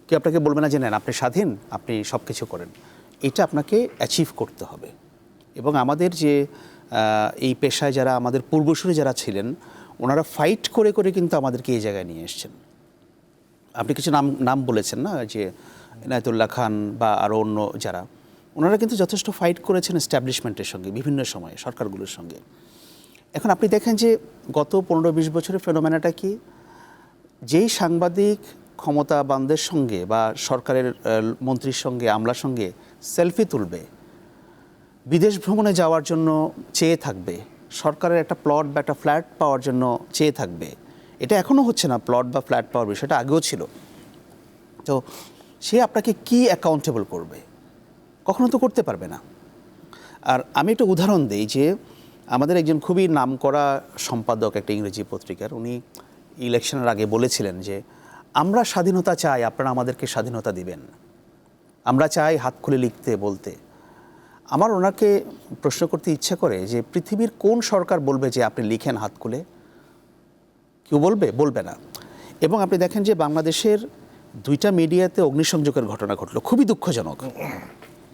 কেউ আপনাকে বলবে না যে নেন আপনি স্বাধীন, আপনি সব কিছু করেন। এটা আপনাকে অ্যাচিভ করতে হবে। এবং আমাদের যে এই পেশায় যারা আমাদের পূর্বসূরি যারা ছিলেন, ওনারা ফাইট করে করে কিন্তু আমাদেরকে এই জায়গায় নিয়ে এসছেন। আপনি কিছু নাম বলেছেন না, যে ইনায়েতুল্লাহ খান বা আরও অন্য যারা, ওনারা কিন্তু যথেষ্ট ফাইট করেছেন এস্টাবলিশমেন্টের সঙ্গে, বিভিন্ন সময়ে সরকারগুলোর সঙ্গে। এখন আপনি দেখেন যে গত 15-20 বছরের ফেনোমেনাটা কি, যেই সাংবাদিক ক্ষমতাবানদের সঙ্গে বা সরকারের মন্ত্রীর সঙ্গে, আমলার সঙ্গে সেলফি তুলবে, বিদেশ ভ্রমণে যাওয়ার জন্য চেয়ে থাকবে, সরকারের একটা প্লট বা একটা ফ্ল্যাট পাওয়ার জন্য চেয়ে থাকবে, এটা এখনও হচ্ছে না, প্লট বা ফ্ল্যাট পাওয়ার বিষয়টা আগেও ছিল। তো সে আপনাকে কি অ্যাকাউন্টেবল করবে? কখনো তো করতে পারবে না। আর আমি একটা উদাহরণ দিই যে আমাদের একজন খুবই নামকরা সম্পাদক একটা ইংরেজি পত্রিকার, উনি ইলেকশনের আগে বলেছিলেন যে আমরা স্বাধীনতা চাই, আপনারা আমাদেরকে স্বাধীনতা দিবেন, আমরা চাই হাত খুলে লিখতে বলতে। আমার ওনাকে প্রশ্ন করতে ইচ্ছা করে যে পৃথিবীর কোন সরকার বলবে যে আপনি লিখেন হাত খুলে? কেউ বলবে না। এবং আপনি দেখেন যে বাংলাদেশের 2টা মিডিয়াতে অগ্নিসংযোগের ঘটনা ঘটলো, খুবই দুঃখজনক,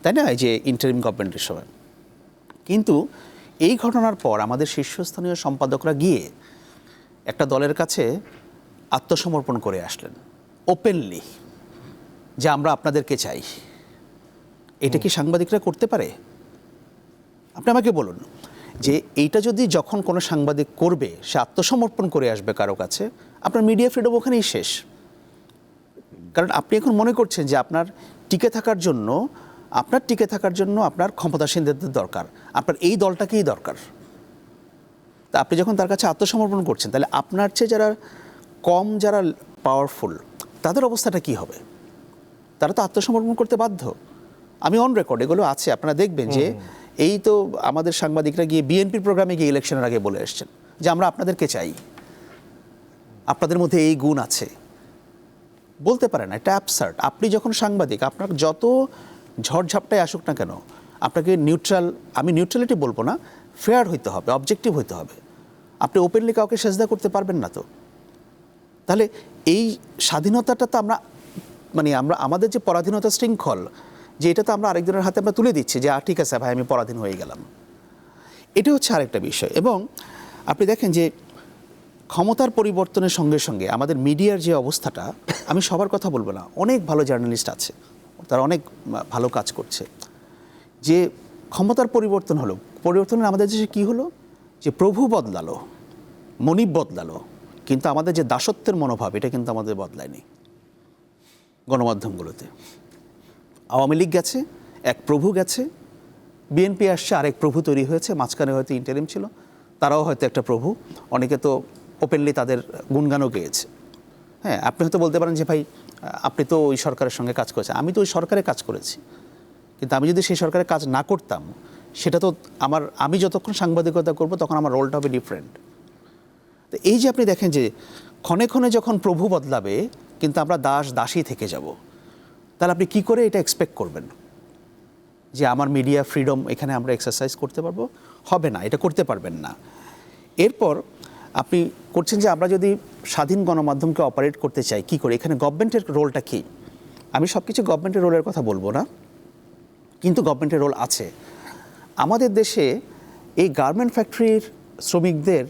তাই না, এই যে ইন্টারিম গভর্নমেন্টের সময়। কিন্তু এই ঘটনার পর আমাদের শীর্ষস্থানীয় সম্পাদকরা গিয়ে একটা দলের কাছে আত্মসমর্পণ করে আসলেন ওপেনলি, যে আমরা আপনাদেরকে চাই। এটা কি সাংবাদিকরা করতে পারে? আপনি আমাকে বলুন। যে এইটা যদি যখন কোনো সাংবাদিক করবে, সে আত্মসমর্পণ করে আসবে কারো কাছে, আপনার মিডিয়া ফ্রিডম ওখানেই শেষ। কারণ আপনি এখন মনে করছেন যে আপনার টিকে থাকার জন্য আপনার ক্ষমতাসীনদের দরকার, আপনার এই দলটাকেই দরকার। তা আপনি যখন তার কাছে আত্মসমর্পণ করছেন, তাহলে আপনার চেয়ে যারা পাওয়ারফুল, তাদের অবস্থাটা কি হবে? তারা তো আত্মসমর্পণ করতে বাধ্য। আমি অন রেকর্ড, এগুলো আছে, আপনারা দেখবেন যে এই তো আমাদের সাংবাদিকরা গিয়ে বিএনপির প্রোগ্রামে গিয়ে ইলেকশনের আগে বলে এসছেন যে আমরা আপনাদেরকে চাই, আপনাদের মধ্যে এই গুণ আছে। বলতে পারে না, এটা অ্যাবসার্ড। আপনি যখন সাংবাদিক, আপনার যত ঝড়ঝাপটায় আসুক না কেন, আপনাকে আমি নিউট্রালিটি বলবো না, ফেয়ার হইতে হবে, অবজেক্টিভ হইতে হবে। আপনি ওপেনলি কাউকে সেজদা করতে পারবেন না। তো তাহলে এই স্বাধীনতাটা তো আমরা আমাদের যে পরাধীনতা শৃঙ্খল, যে এটা তো আমরা আরেকজনের হাতে আমরা তুলে দিচ্ছি যে ঠিক আছে ভাই, আমি পরাধীন হয়ে গেলাম। এটা হচ্ছে আরেকটা বিষয়। এবং আপনি দেখেন যে ক্ষমতার পরিবর্তনের সঙ্গে সঙ্গে আমাদের মিডিয়ার যে অবস্থাটা, আমি সবার কথা বলবো না, অনেক ভালো জার্নালিস্ট আছে, তারা অনেক ভালো কাজ করছে। যে ক্ষমতার পরিবর্তন হলো, পরিবর্তনের আমাদের দেশে কী হলো, যে প্রভু বদলালো, মনিব বদলালো, কিন্তু আমাদের যে দাসত্বের মনোভাব, এটা কিন্তু আমাদের বদলায়নি। গণমাধ্যমগুলোতে আওয়ামী লীগ গেছে, এক প্রভু গেছে, বিএনপি আসছে, আরেক প্রভু তৈরি হয়েছে, মাঝখানে হয়তো ইন্টারিম ছিল, তারাও হয়তো একটা প্রভু। অনেকে তো ওপেনলি তাদের গুণগানও গেয়েছে। হ্যাঁ, আপনি হয়তো বলতে পারেন যে ভাই আপনি তো ওই সরকারের সঙ্গে কাজ করেছেন। আমি তো ওই সরকারে কাজ করেছি, কিন্তু আমি যদি সেই সরকারে কাজ না করতাম, সেটা তো আমি যতক্ষণ সাংবাদিকতা করব তখন আমার রোলটা হবে ডিফারেন্ট। তো এই যে আপনি দেখেন যে ক্ষণে ক্ষণে যখন প্রভু বদলাবে, কিন্তু আমরা দাসী থেকে যাব, তাহলে আপনি কি করে এটা এক্সপেক্ট করবেন যে আমার মিডিয়া ফ্রিডম এখানে আমরা এক্সারসাইজ করতে পারবো? হবে না, এটা করতে পারবেন না। এরপর আপনি করছেন যে আমরা যদি স্বাধীন গণমাধ্যমকে অপারেট করতে চাই, কি করে? এখানে গভর্নমেন্টের রোলটা কী? আমি সব কিছু গভর্নমেন্টের রোলের কথা বলবো না, কিন্তু গভর্নমেন্টের রোল আছে। আমাদের দেশে এই গার্মেন্ট ফ্যাক্টরির শ্রমিকদের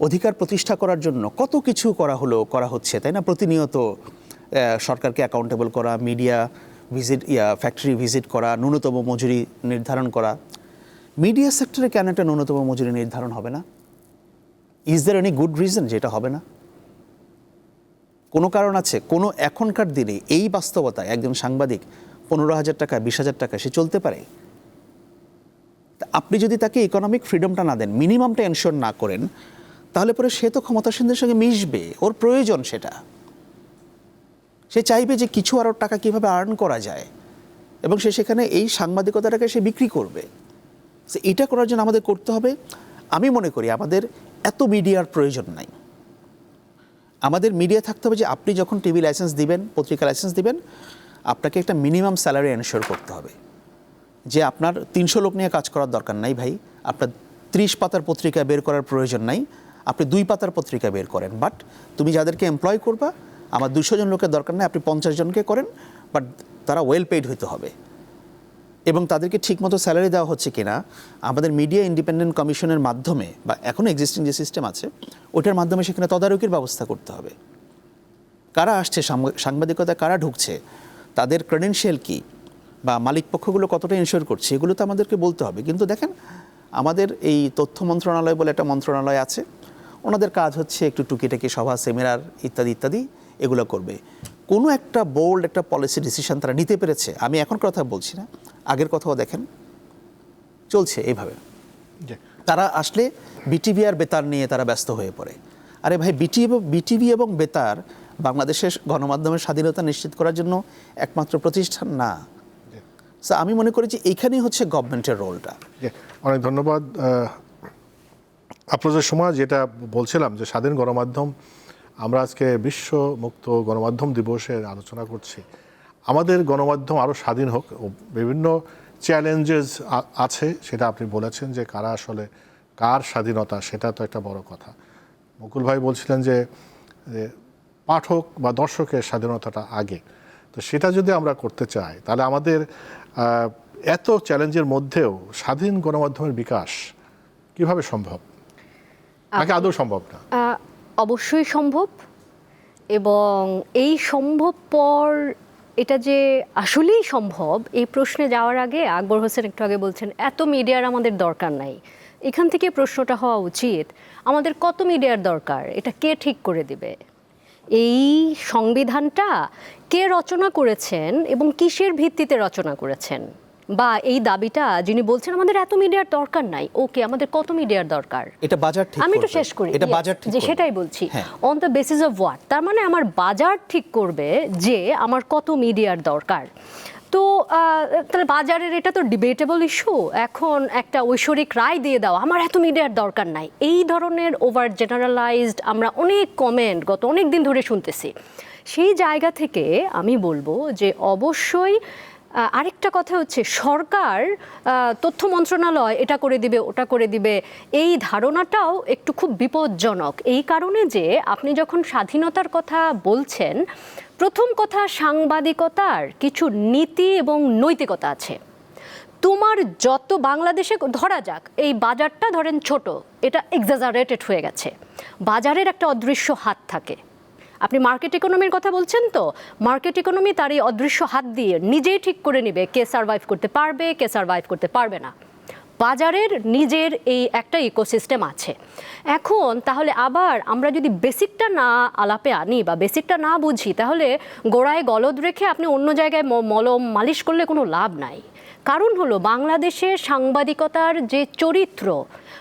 অধিকার প্রতিষ্ঠা করার জন্য কত কিছু করা হচ্ছে, তাই না? প্রতিনিয়ত সরকারকে অ্যাকাউন্টেবল করা, মিডিয়া ফ্যাক্টরি ভিজিট করা, ন্যূনতম মজুরি নির্ধারণ করা। মিডিয়া সেক্টরে কেন একটা ন্যূনতম মজুরি নির্ধারণ হবে না? Is there any good reason যে এটা হবে না? কোনো কারণ আছে? এখনকার দিনে এই বাস্তবতায় একজন সাংবাদিক 15,000 টাকা, 20,000 টাকা সে চলতে পারে? আপনি যদি তাকে ইকোনমিক ফ্রিডমটা না দেন, মিনিমামটা এনশোর না করেন, তাহলে পরে সে তো ক্ষমতাসীনদের সঙ্গে মিশবে, ওর প্রয়োজন সেটা। সে চাইবে যে কিছু আরও টাকা কীভাবে আর্ন করা যায়, এবং সে সেখানে এই সাংবাদিকতাটাকে সে বিক্রি করবে। এটা করার জন্য আমাদের করতে হবে, আমি মনে করি আমাদের এত মিডিয়ার প্রয়োজন নাই। আমাদের মিডিয়া থাকতে হবে যে আপনি যখন টিভি লাইসেন্স দিবেন, পত্রিকা লাইসেন্স দিবেন, আপনাকে একটা মিনিমাম স্যালারি এনশোর করতে হবে। যে আপনার 300 লোক নিয়ে কাজ করার দরকার নাই ভাই, আপনার 30 পাতার পত্রিকা বের করার প্রয়োজন নাই, আপনি 2 পাতার পত্রিকা বের করেন, বাট তুমি যাদেরকে এমপ্লয় করবা, আমার 200 জন লোকের দরকার নাই, আপনি 50 জনকে করেন, বাট তারা ওয়েল পেইড হইতে হবে, এবং তাদেরকে ঠিকমতো স্যালারি দেওয়া হচ্ছে কিনা আমাদের মিডিয়া ইন্ডিপেন্ডেন্ট কমিশনের মাধ্যমে, বা এখনও এক্সিস্টিং যে সিস্টেম আছে ওইটার মাধ্যমে সেখানে তদারকির ব্যবস্থা করতে হবে। কারা আসছে সাংবাদিকতা, কারা ঢুকছে, তাদের ক্রেডেনশিয়াল কী, বা মালিক পক্ষগুলো কতটা ইনশিওর করছে, এগুলো তো আমাদেরকে বলতে হবে। কিন্তু দেখেন, আমাদের এই তথ্য মন্ত্রণালয় বলে একটা মন্ত্রণালয় আছে, ওনাদের কাজ হচ্ছে একটু টুকিটাকি সভা, সেমিনার ইত্যাদি ইত্যাদি এগুলো করবে। কোনো একটা বোল্ড একটা পলিসি ডিসিশন তারা নিতে পেরেছে? আমি এখন কথা বলছি না, আগের কথাও দেখেন চলছে এইভাবে। তারা আসলে বিটিভি আর বেতার নিয়ে তারা ব্যস্ত হয়ে পড়ে। আরে ভাই, বিটিভি এবং বেতার বাংলাদেশের গণমাধ্যমের স্বাধীনতা নিশ্চিত করার জন্য একমাত্র প্রতিষ্ঠান না। আমি মনে করি যে এইখানেই হচ্ছে গভর্নমেন্টের রোলটা। অনেক ধন্যবাদ। আপনাদের সময় যেটা বলছিলাম যে স্বাধীন গণমাধ্যম, আমরা আজকে বিশ্ব মুক্ত গণমাধ্যম দিবসের আলোচনা করছি। আমাদের গণমাধ্যম আরও স্বাধীন হোক, বিভিন্ন চ্যালেঞ্জেস আছে, সেটা আপনি বলেছেন যে কারা আসলে কার স্বাধীনতা, সেটা তো একটা বড় কথা। মুকুল ভাই বলছিলেন যে পাঠক বা দর্শকের স্বাধীনতাটা আগে, তো সেটা যদি আমরা করতে চাই তাহলে আমাদের এত চ্যালেঞ্জের মধ্যেও স্বাধীন গণমাধ্যমের বিকাশ কিভাবে সম্ভব, নাকি আদৌ সম্ভব না? অবশ্যই সম্ভব, এবং এই সম্ভবপর এটা যে আসলেই সম্ভব, এই প্রশ্নে যাওয়ার আগে আকবর হোসেন একটু আগে বলছেন এত মিডিয়ার আমাদের দরকার নাই। এখান থেকে প্রশ্নটা হওয়া উচিত, আমাদের কত মিডিয়ার দরকার, এটা কে ঠিক করে দিবে? এই সংবিধানটা কে রচনা করেছেন এবং কিসের ভিত্তিতে রচনা করেছেন? বা এই দাবিটা যিনি বলছেন আমাদের এত মিডিয়ার দরকার নাই, ওকে, আমাদের কত মিডিয়ার দরকার? এটা বাজার ঠিক আমি একটু করবে। শেষ করি, এটা yes, বাজার ঠিক যে করবে। সেটাই বলছি, হ্যাঁ। On the basis of what? তার মানে আমার বাজার ঠিক করবে যে আমার কত মিডিয়ার দরকার। তো তাহলে বাজারের এটা তো ডিবেটেবল ইস্যু। এখন একটা ঐশ্বরিক রায় দিয়ে দাও আমার এত মিডিয়ার দরকার নাই, এই ধরনের ওভার জেনারেলাইজড আমরা অনেক কমেন্ট গত অনেক দিন ধরে শুনতেছি। সেই জায়গা থেকে আমি বলবো যে অবশ্যই আরেকটা কথা হচ্ছে, সরকার তথ্য মন্ত্রণালয় এটা করে দিবে ওটা করে দিবে, এই ধারণাটাও একটু খুব বিপজ্জনক। এই কারণে যে আপনি যখন স্বাধীনতার কথা বলছেন, প্রথম কথা সাংবাদিকতার কিছু নীতি এবং নৈতিকতা আছে। তোমার যত বাংলাদেশে ধরা যাক এই বাজারটা ধরেন ছোট, এটা এক্সাজারেটেড হয়ে গেছে, বাজারের একটা অদৃশ্য হাত থাকে। আপনি মার্কেট ইকোনমির কথা বলছেন, তো মার্কেট ইকোনমি তার এই অদৃশ্য হাত দিয়ে নিজেই ঠিক করে নেবে কে সার্ভাইভ করতে পারবে, কে সার্ভাইভ করতে পারবে না। বাজারের নিজের এই একটা ইকোসিস্টেম আছে। এখন তাহলে আবার আমরা যদি বেসিকটা না আলাপে আনি বা বেসিকটা না বুঝি, তাহলে গোড়ায় গলদ রেখে আপনি অন্য জায়গায় মলম মালিশ করলে কোনো লাভ নাই। কারণ হলো বাংলাদেশে সাংবাদিকতার যে চরিত্র,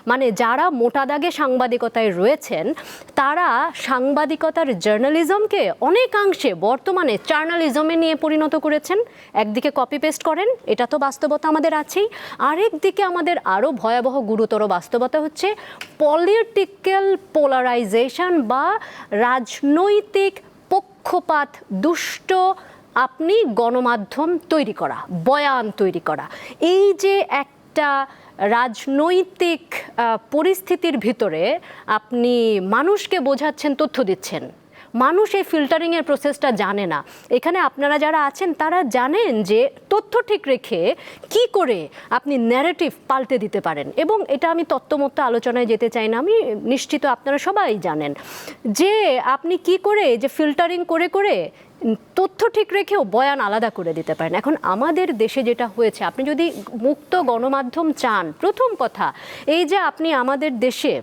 মানে যারা মোটা দাগে সাংবাদিকতায় রয়েছেন তারা সাংবাদিকতার জার্নালিজমকে অনেকাংশে বর্তমানে জার্নালিজমে নিয়ে পরিণত করেছেন। একদিকে কপি পেস্ট করেন, এটা তো বাস্তবতা আমাদের আছেই। আরেক দিকে আমাদের আরও ভয়াবহ গুরুতর বাস্তবতা হচ্ছে পলিটিক্যাল পোলারাইজেশন বা রাজনৈতিক পক্ষপাত দুষ্ট আপনি গণমাধ্যম তৈরি করা, বয়ান তৈরি করা। এই যে একটা রাজনৈতিক পরিস্থিতির ভিতরে আপনি মানুষকে বোঝাচ্ছেন, তথ্য দিচ্ছেন, মানুষ এই ফিল্টারিংয়ের প্রসেসটা জানে না। এখানে আপনারা যারা আছেন তারা জানেন যে তথ্য ঠিক রেখে কি করে আপনি ন্যারেটিভ পাল্টে দিতে পারেন। এবং এটা আমি তত্ত্বমত্ত্ব আলোচনায় যেতে চাই না, আমি নিশ্চিত আপনারা সবাই জানেন যে আপনি কি করে যে ফিল্টারিং করে করে তথ্য ঠিক রেখেও বয়ান আলাদা করে দিতে পারেন। এখন আমাদের দেশে যেটা হয়েছে, আপনি যদি মুক্ত গণমাধ্যম চান, প্রথম কথা এই যে আপনি আমাদের দেশে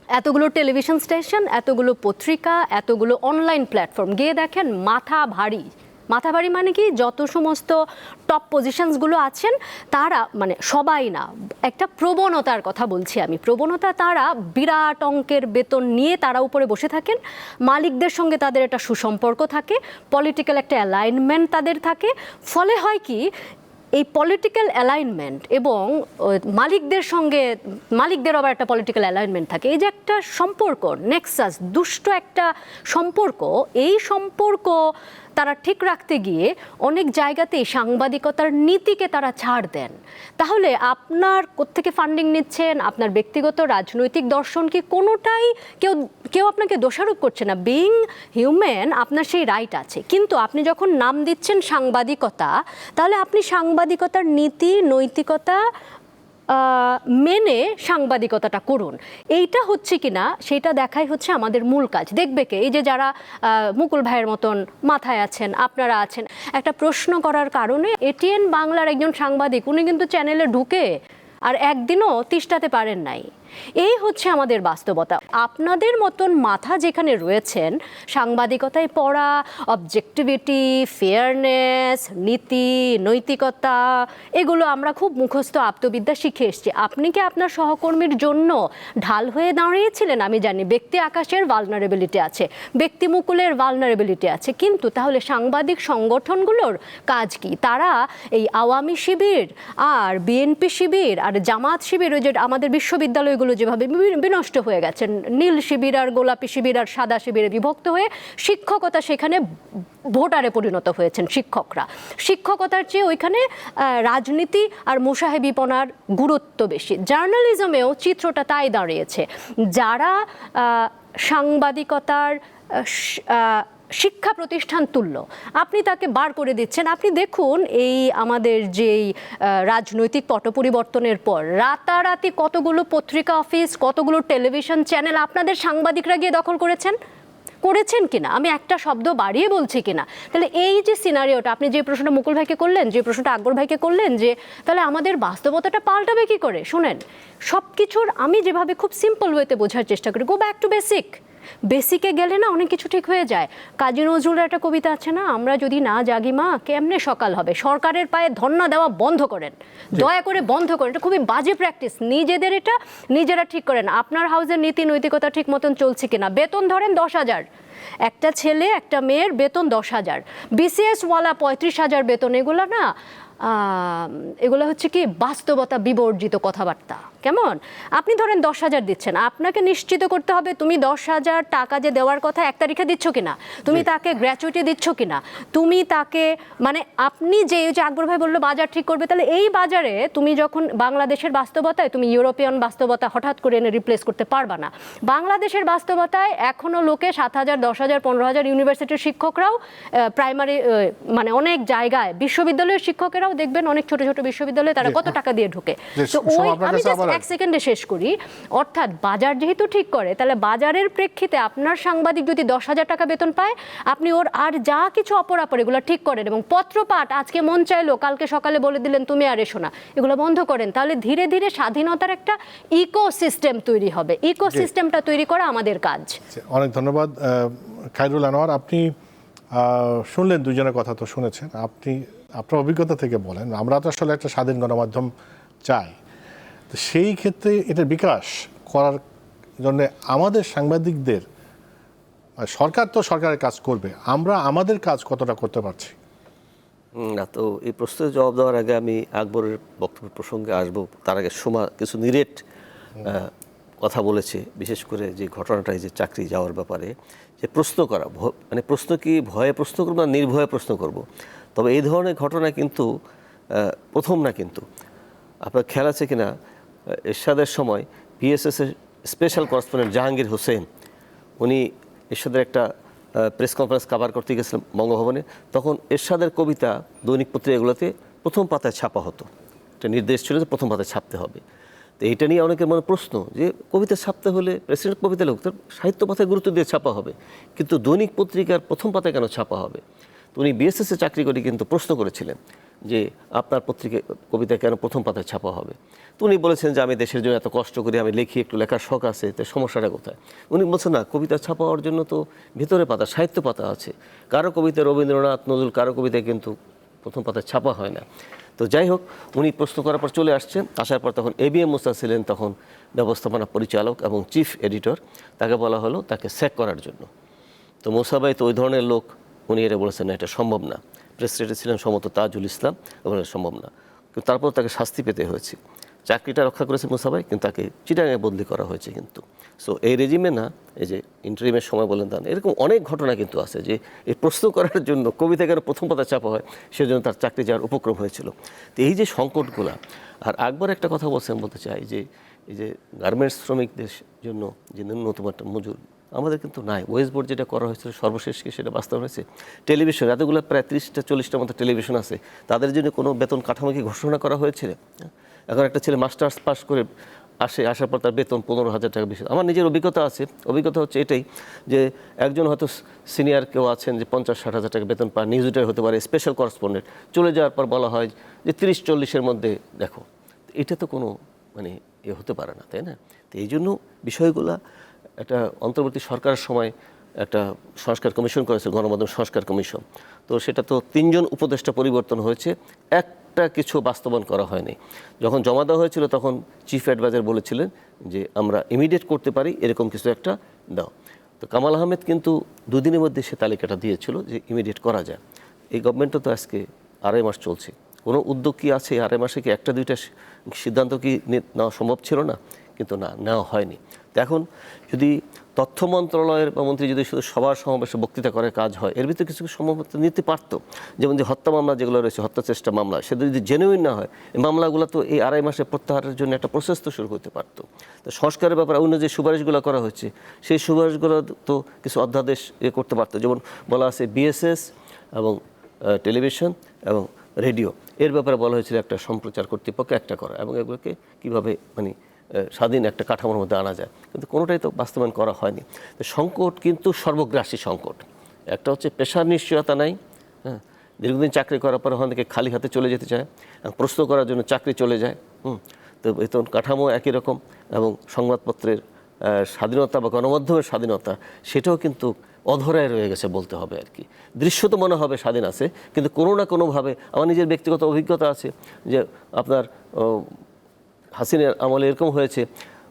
এতগুলো টেলিভিশন স্টেশন, এতগুলো পত্রিকা, এতগুলো অনলাইন প্ল্যাটফর্ম, গিয়ে দেখেন মাথা ভারী। মাথা ভারী মানে কি, যত সমস্ত টপ পজিশনসগুলো আছেন তারা, মানে সবাই না, একটা প্রবণতার কথা বলছি আমি, প্রবণতা তারা বিরাট অঙ্কের বেতন নিয়ে তারা উপরে বসে থাকেন, মালিকদের সঙ্গে তাদের একটা সুসম্পর্ক থাকে, পলিটিক্যাল একটা অ্যালাইনমেন্ট তাদের থাকে। ফলে হয় কি, এই পলিটিক্যাল অ্যালাইনমেন্ট এবং মালিকদের সঙ্গে, মালিকদের আবার একটা পলিটিক্যাল অ্যালাইনমেন্ট থাকে, এই যে একটা সম্পর্ক, নেক্সাস, দুষ্ট একটা সম্পর্ক, এই সম্পর্ক তারা ঠিক রাখতে গিয়ে অনেক জায়গাতেই সাংবাদিকতার নীতিকে তারা ছাড় দেন। তাহলে আপনার কোত্থেকে ফান্ডিং নিচ্ছেন, আপনার ব্যক্তিগত রাজনৈতিক দর্শন কি, কোনোটাই কেউ আপনাকে দোষারোপ করছে না। বিইং হিউম্যান আপনার সেই রাইট আছে, কিন্তু আপনি যখন নাম দিচ্ছেন সাংবাদিকতা, তাহলে আপনি সাংবাদিকতার নীতি নৈতিকতা মেনে সাংবাদিকতাটা করুন। এইটা হচ্ছে কিনা সেটা দেখাই হচ্ছে আমাদের মূল কাজ। দেখবে কে? এই যে যারা মুকুল ভাইয়ের মতন মাথায় আছেন, আপনারা আছেন, একটা প্রশ্ন করার কারণে এটিএন বাংলার একজন সাংবাদিক, উনি কিন্তু চ্যানেলে ঢুকে আর একদিনও তিষ্ঠাতে পারেন নাই। এই হচ্ছে আমাদের বাস্তবতা। আপনাদের মতন মাথা যেখানে রয়েছেন, সাংবাদিকতায় পড়া, অবজেক্টিভিটি, ফেয়ারনেস, নীতি নৈতিকতা, এগুলো আমরা খুব মুখস্থ আত্মবিদ্যা শিখে এসেছি। আপনি কি আপনার সহকর্মীর জন্য ঢাল হয়ে দাঁড়িয়েছিলেন? আমি জানি ব্যক্তি আকাশের ভালনারেবিলিটি আছে, ব্যক্তি মুকুলের ভালনারেবিলিটি আছে, কিন্তু তাহলে সাংবাদিক সংগঠনগুলোর কাজ কি? তারা এই আওয়ামী শিবির আর বিএনপি শিবির আর জামাত শিবির, ওই যে আমাদের বিশ্ববিদ্যালয়গুলো যেভাবে বিনষ্ট হয়ে গেছেন, নীল শিবির আর গোলাপি শিবির আর সাদা শিবিরে বিভক্ত হয়ে শিক্ষকতা সেখানে ভোটারে পরিণত হয়েছেন শিক্ষকরা। শিক্ষকতার চেয়ে ওইখানে রাজনীতি আর মুসাহেবিপনার গুরুত্ব বেশি। জার্নালিজমেও চিত্রটা তাই দাঁড়িয়েছে। যারা সাংবাদিকতার শিক্ষা প্রতিষ্ঠান তুল্য, আপনি তাকে বার করে দিচ্ছেন। আপনি দেখুন এই আমাদের যেই রাজনৈতিক পট পরিবর্তনের পর রাতারাতি কতগুলো পত্রিকা অফিস, কতগুলো টেলিভিশন চ্যানেল আপনাদের সাংবাদিকরা গিয়ে দখল করেছেন। করেছেন কিনা, আমি একটা শব্দ বাড়িয়ে বলছি কিনা। তাহলে এই যে সিনারিওটা, আপনি যে প্রশ্নটা মুকুল ভাইকে করলেন, যে প্রশ্নটা আকবর ভাইকে করলেন, যে তাহলে আমাদের বাস্তবতাটা পাল্টাবে কি করে, শুনেন, সব কিছুর আমি যেভাবে খুব সিম্পল ওয়েতে বোঝার চেষ্টা করি, গো ব্যাক টু বেসিক। বেসিকে গেলে না অনেক কিছু ঠিক হয়ে যায়। কাজী নজরুলের একটা কবিতা আছে না, আমরা যদি না জাগি মা কেমনে সকাল হবে। সরকারের পায়ে ধন্না দেওয়া বন্ধ করেন, দয়া করে বন্ধ করেন, এটা খুবই বাজে প্র্যাকটিস। নিজেদের এটা নিজেরা ঠিক করেন, আপনার হাউসের নীতি নৈতিকতা ঠিক মতন চলছে কিনা। বেতন ধরেন 10,000, একটা ছেলে একটা মেয়ের বেতন 10,000, বিসিএস ওয়ালা 35,000 বেতন। এগুলো না এগুলো হচ্ছে কি বাস্তবতা বিবর্জিত কথাবার্তা। কেমন, আপনি ধরেন 10,000 দিচ্ছেন, আপনাকে নিশ্চিত করতে হবে তুমি 10,000 টাকা যে দেওয়ার কথা 1 তারিখে দিচ্ছ কিনা, তুমি তাকে গ্র্যাচুইটি দিচ্ছ কিনা, তুমি তাকে মানে আপনি যে আকবর ভাই বললো বাজার ঠিক করবে, তাহলে এই বাজারে তুমি যখন বাংলাদেশের বাস্তবতায় তুমি ইউরোপিয়ান বাস্তবতা হঠাৎ করে এনে রিপ্লেস করতে পারবা না। বাংলাদেশের বাস্তবতায় এখনও লোকে 7,000, 10,000, 15,000, ইউনিভার্সিটির শিক্ষকরাও, প্রাইমারি মানে অনেক জায়গায় বিশ্ববিদ্যালয়ের শিক্ষকেরাও দেখবেন অনেক ছোট ছোট বিশ্ববিদ্যালয়ে তারা কত টাকা দিয়ে ঢুকে। তো ওই আমি জাস্ট 1 সেকেন্ডে শেষ করি। অর্থাৎ বাজার যেহেতু ঠিক করে, তাহলে বাজারের প্রেক্ষিতে আপনার সাংবাদিক যদি 10,000 টাকা বেতন পায়, আপনি ওর আর যা কিছু অপরাপর এগুলো ঠিক করেন, এবং পত্রপাঠ আজকে মন চাইলো কালকে সকালে বলে দিলেন তুমি আর এসো না, এগুলো বন্ধ করেন। তাহলে ধীরে ধীরে স্বাধীনতার একটা ইকোসিস্টেম তৈরি হবে। ইকোসিস্টেমটা তৈরি করা আমাদের কাজ। অনেক ধন্যবাদ খায়রুল আনোয়ার। আপনি শুনলেন, দুজনের কথা তো শুনেছেন, আপনি আপনার অভিজ্ঞতা থেকে বলেন। আমরা তো আসলে একটা স্বাধীন গণমাধ্যম চাই, তো সেই ক্ষেত্রে এটার বিকাশ করার জন্য আমাদের সাংবাদিকদের, সরকার তো সরকারের কাজ করবে, আমরা আমাদের কাজ কতটা করতে পারছি? না, তো এই প্রশ্নের জবাব দেওয়ার আগে আমি আকবরের বক্তব্য প্রসঙ্গে আসবো। তার আগে সোমা কিছু নিরেট কথা বলেছে, বিশেষ করে যে ঘটনাটাই যে চাকরি যাওয়ার ব্যাপারে, যে প্রশ্ন করা, মানে প্রশ্ন কি ভয়ে প্রশ্ন করবো না নির্ভয়ে প্রশ্ন করব। তবে এই ধরনের ঘটনা কিন্তু প্রথম না। কিন্তু আপনার খেয়াল আছে কিনা, এরশাদের সময় পিএসএসের স্পেশাল করেসপন্ডেন্ট জাহাঙ্গীর হোসেন, উনি এরশাদের একটা প্রেস কনফারেন্স কভার করতে গেছিলাম বঙ্গভবনে, তখন এরশাদের কবিতা দৈনিক পত্রিকাগুলোতে প্রথম পাতায় ছাপা হতো। একটা নির্দেশ ছিল যে প্রথম পাতায় ছাপতে হবে। তো এইটা নিয়ে অনেকের মনে প্রশ্ন যে কবিতা ছাপতে হলে প্রেসিডেন্ট কবিতা লোক তার সাহিত্য পাতায় গুরুত্ব দিয়ে ছাপা হবে, কিন্তু দৈনিক পত্রিকার প্রথম পাতায় কেন ছাপা হবে? তো উনি বিএসএসে চাকরি করে কিন্তু প্রশ্ন করেছিলেন যে আপনার পত্রিকা কবিতা কেন প্রথম পাতায় ছাপা হবে। তো উনি বলেছেন যে আমি দেশের জন্য এত কষ্ট করি, আমি লিখি, একটু লেখার শখ আছে, তো সমস্যাটা কোথায়? উনি বলছেন না, কবিতা ছাপাওয়ার জন্য তো ভিতরে পাতা, সাহিত্য পাতা আছে। কারো কবিতা রবীন্দ্রনাথ, নজরুল, কারো কবিতায় কিন্তু প্রথম পাতায় ছাপা হয় না। তো যাই হোক, উনি প্রশ্ন করার পর চলে আসছেন। আসার পর তখন এবিএম মুসা ছিলেন তখন ব্যবস্থাপনা পরিচালক এবং চিফ এডিটর, তাকে বলা হলো তাকে স্যাক করার জন্য। তো মুসা ভাই তো ওই ধরনের লোক, উনি এটা বলেছেন না, এটা সম্ভব না। প্রেসিডেন্ট ছিলেন সম্ভবত তাজুল ইসলাম, এবং সম্ভব না। কিন্তু তারপর তাকে শাস্তি পেতে হয়েছে। চাকরিটা রক্ষা করেছে মুসা ভাই, কিন্তু তাকে চিটাগাঙে বদলি করা হয়েছে। কিন্তু সো এই রেজিমে না, এই যে ইন্টারিমের সময় বলেন তা, এরকম অনেক ঘটনা কিন্তু আছে যে এই প্রশ্ন করার জন্য কবিতা কেন প্রথম পাতা চাপা হয়, সেজন্য তার চাকরি যাওয়ার উপক্রম হয়েছিল। তো এই যে সংকটগুলা, আর আকবর একটা কথা বলতে চাই যে এই যে গার্মেন্টস শ্রমিকদের জন্য যে ন্যূনতম একটা মজুর আমাদের কিন্তু নাই। ওয়েস্ট বোর্ড যেটা করা হয়েছিল সর্বশেষ কি সেটা বাস্তব হয়েছে? টেলিভিশন, এতগুলো প্রায় 30-40টার মতো টেলিভিশন আছে, তাদের জন্য কোনো বেতন কাঠামো কি ঘোষণা করা হয়েছিল? এখন একটা ছেলে মাস্টার্স পাস করে আসার পর তার বেতন 15,000 টাকা বেশি। আমার নিজের অভিজ্ঞতা আছে, অভিজ্ঞতা হচ্ছে এটাই যে একজন হয়তো সিনিয়র কেউ আছেন যে 50-60 হাজার টাকা বেতন পায়, নিউজ রিডার হতে পারে, স্পেশাল করেসপন্ডেন্ট, চলে যাওয়ার পর বলা হয় যে 30-40-এর মধ্যে দেখো। এটা তো কোনো মানে হতে পারে না, তাই না? তো এই জন্য বিষয়গুলা একটা অন্তর্বর্তী সরকারের সময় একটা সংস্কার কমিশন করেছে, গণমাধ্যম সংস্কার কমিশন। তো সেটা তো 3 জন উপদেষ্টা পরিবর্তন হয়েছে, একটা কিছু বাস্তবায়ন করা হয়নি। যখন জমা দেওয়া হয়েছিল তখন চিফ অ্যাডভাইজার বলেছিলেন যে আমরা ইমিডিয়েট করতে পারি, এরকম কিছু একটা দাও। তো কামাল আহমেদ কিন্তু 2 দিনের মধ্যে সে তালিকাটা দিয়েছিল যে ইমিডিয়েট করা যায়। এই গভর্নমেন্টও তো আজকে 2.5 মাস চলছে, কোনো উদ্যোগ কি আছে? 2.5 মাসে কি 1-2টা সিদ্ধান্ত কি নেওয়া সম্ভব ছিল না? কিন্তু না, নেওয়া হয়নি। তো এখন যদি তথ্য মন্ত্রণালয়ের বা মন্ত্রী যদি শুধু সবার সমাবেশে বক্তৃতা করে কাজ হয়, এর ভিতরে কিছু সম্ভবত নিতে পারত। যেমন যে হত্যা মামলা যেগুলো রয়েছে, হত্যা চেষ্টা মামলা, সেটা যদি জেনুইন না হয়, এই মামলাগুলো তো এই 2.5 মাসে প্রত্যাহারের জন্য একটা প্রসেস তো শুরু করতে পারতো। তো সংস্কারের ব্যাপারে অন্য যে সুপারিশগুলো করা হচ্ছে, সেই সুপারিশগুলো তো কিছু অধ্যাদেশ করতে পারতো। যেমন বলা আছে বিএসএস এবং টেলিভিশন এবং রেডিও, এর ব্যাপারে বলা হয়েছিল একটা সম্প্রচার কর্তৃপক্ষ একটা করা, এবং এগুলোকে কীভাবে মানে স্বাধীন একটা কাঠামোর মধ্যে আনা যায়, কিন্তু কোনোটাই তো বাস্তবায়ন করা হয়নি। তো সংকট কিন্তু সর্বগ্রাসী সংকট। একটা হচ্ছে পেশার নিশ্চয়তা নাই, হ্যাঁ, দীর্ঘদিন চাকরি করার পরে ওখান থেকে খালি হাতে চলে যেতে চায়, প্রস্তুত করার জন্য চাকরি চলে যায়। তো বেতন কাঠামো একই রকম, এবং সংবাদপত্রের স্বাধীনতা বা গণমাধ্যমের স্বাধীনতা সেটাও কিন্তু অধরায় রয়ে গেছে বলতে হবে আর কি। দৃশ্য তো মনে হবে স্বাধীন আছে, কিন্তু কোনো না কোনোভাবে আমার নিজের ব্যক্তিগত অভিজ্ঞতা আছে যে আপনার হাসিনার আমলে এরকম হয়েছে,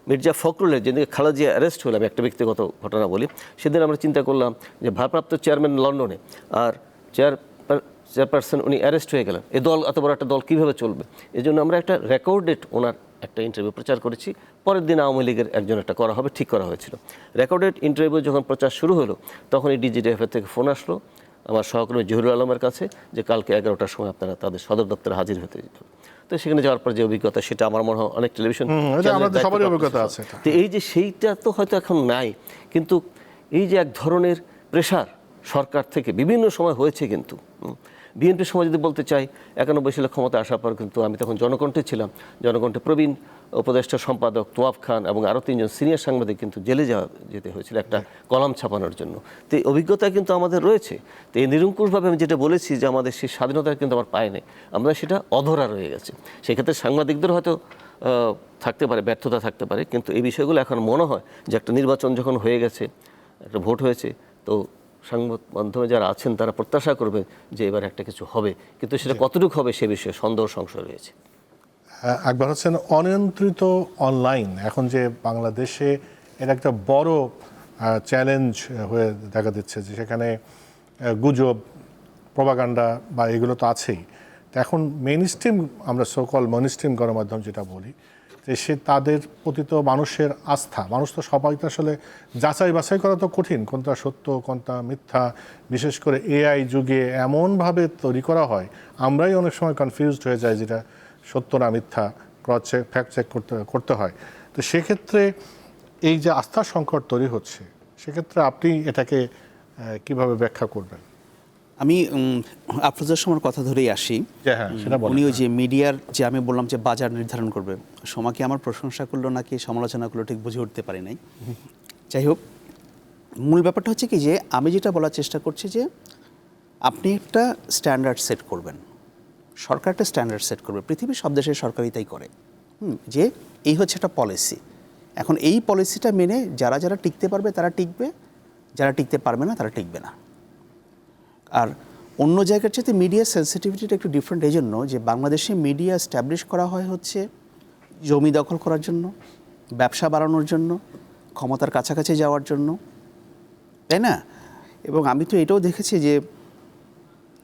মির্জা ফখরুলের যেদিকে খালেদা জিয়া অ্যারেস্ট হলাম, একটা ব্যক্তিগত ঘটনা বলি, সেদিন আমরা চিন্তা করলাম যে ভারপ্রাপ্ত চেয়ারম্যান লন্ডনে আর চেয়ারপারসন উনি অ্যারেস্ট হয়ে গেলেন, এ দল এত বড় একটা দল কীভাবে চলবে। এই জন্য আমরা একটা রেকর্ডেড ওনার একটা ইন্টারভিউ প্রচার করেছি, পরের দিন আওয়ামী লীগের একজন একটা করা হবে ঠিক করা হয়েছিল। রেকর্ডেড ইন্টারভিউ যখন প্রচার শুরু হলো তখন এই ডিজিটিএফের থেকে ফোন আসলো আমার সহকর্মী জহিরুল আলমের কাছে যে কালকে 11টার সময় আপনারা তাদের সদর দপ্তরে হাজির হতে যেত। তো সেখানে যাওয়ার পর যে অভিজ্ঞতা সেটা আমার মনে হয় অনেক টেলিভিশন সবারই অভিজ্ঞতা আছে। তো এই যে সেইটা তো হয়তো এখন নাই, কিন্তু এই যে এক ধরনের প্রেশার সরকার থেকে বিভিন্ন সময় হয়েছে, কিন্তু বিএনপির সময় যদি বলতে চাই 91 সালে ক্ষমতা আসার পর কিন্তু আমি তখন জনকণ্ঠে ছিলাম, জনকণ্ঠে প্রবীণ উপদেষ্টা সম্পাদক তোয়াফ খান এবং আরও 3জন সিনিয়র সাংবাদিক কিন্তু জেলে যেতে হয়েছিল একটা কলাম ছাপানোর জন্য। তো এই অভিজ্ঞতা কিন্তু আমাদের রয়েছে। তো এই নিরঙ্কুশভাবে আমি যেটা বলেছি যে আমাদের সেই স্বাধীনতা কিন্তু আমার পায় নাই, আমরা সেটা অধরা রয়ে গেছে। সেক্ষেত্রে সাংবাদিকদের হয়তো থাকতে পারে, ব্যর্থতা থাকতে পারে, কিন্তু এই বিষয়গুলো এখন মনে হয় যে একটা নির্বাচন যখন হয়ে গেছে, একটা ভোট হয়েছে, তো সংবাদ মাধ্যমে যারা আছেন তারা প্রত্যাশা করবে যে এবার একটা কিছু হবে, কিন্তু সেটা কতটুকু হবে সে বিষয়ে সন্দেহ সংশয় রয়েছে। আকবর হোসেন, অনিয়ন্ত্রিত অনলাইন এখন যে বাংলাদেশে এর একটা বড় চ্যালেঞ্জ হয়ে দেখা দিচ্ছে, যে সেখানে গুজব, প্রপাগান্ডা বা এগুলো তো আছেই। তো এখন মেইনস্ট্রিম, আমরা সোকল মেইনস্ট্রিম গণমাধ্যম যেটা বলি, যে সে তাদের প্রতি তো মানুষের আস্থা, মানুষ তো সবাই তো আসলে যাচাই বাছাই করা তো কঠিন, কোনটা সত্য কোনটা মিথ্যা, বিশেষ করে এআই যুগে এমনভাবে তৈরি করা হয় আমরাই অনেক সময় কনফিউজড হয়ে যাই যেটা সত্য না মিথ্যা, ক্রস চেক ফ্যাক্ট চেক করতে হয়। তো সেক্ষেত্রে এই যে আস্থার সংকট তৈরি হচ্ছে, সেক্ষেত্রে আপনি এটাকে কিভাবে ব্যাখ্যা করবেন? আমি আফরোজার সময়ের কথা ধরেই আসি। উনি ওই যে মিডিয়ার যে আমি বললাম যে বাজার নির্ধারণ করবে, সমাকে আমার প্রশংসা করলো নাকি সমালোচনা করলো ঠিক বুঝে উঠতে পারি নাই। যাই হোক, মূল ব্যাপারটা হচ্ছে কি যে আমি যেটা বলার চেষ্টা করছি যে আপনি একটা স্ট্যান্ডার্ড সেট করবেন, সরকার একটা স্ট্যান্ডার্ড সেট করবে, পৃথিবীর সব দেশের সরকারই তাই করে, যে এই হচ্ছে একটা পলিসি। এখন এই পলিসিটা মেনে যারা যারা টিকতে পারবে তারা টিকবে, যারা টিকতে পারবে না তারা টিকবে না। আর অন্য জায়গার চাইতে মিডিয়া সেন্সিটিভিটিটা একটু ডিফারেন্ট এই জন্য যে বাংলাদেশে মিডিয়া এস্টাবলিশ করা হয় হচ্ছে জমি দখল করার জন্য, ব্যবসা বাড়ানোর জন্য, ক্ষমতার কাছাকাছি যাওয়ার জন্য, তাই না? এবং আমি তো এটাও দেখেছি যে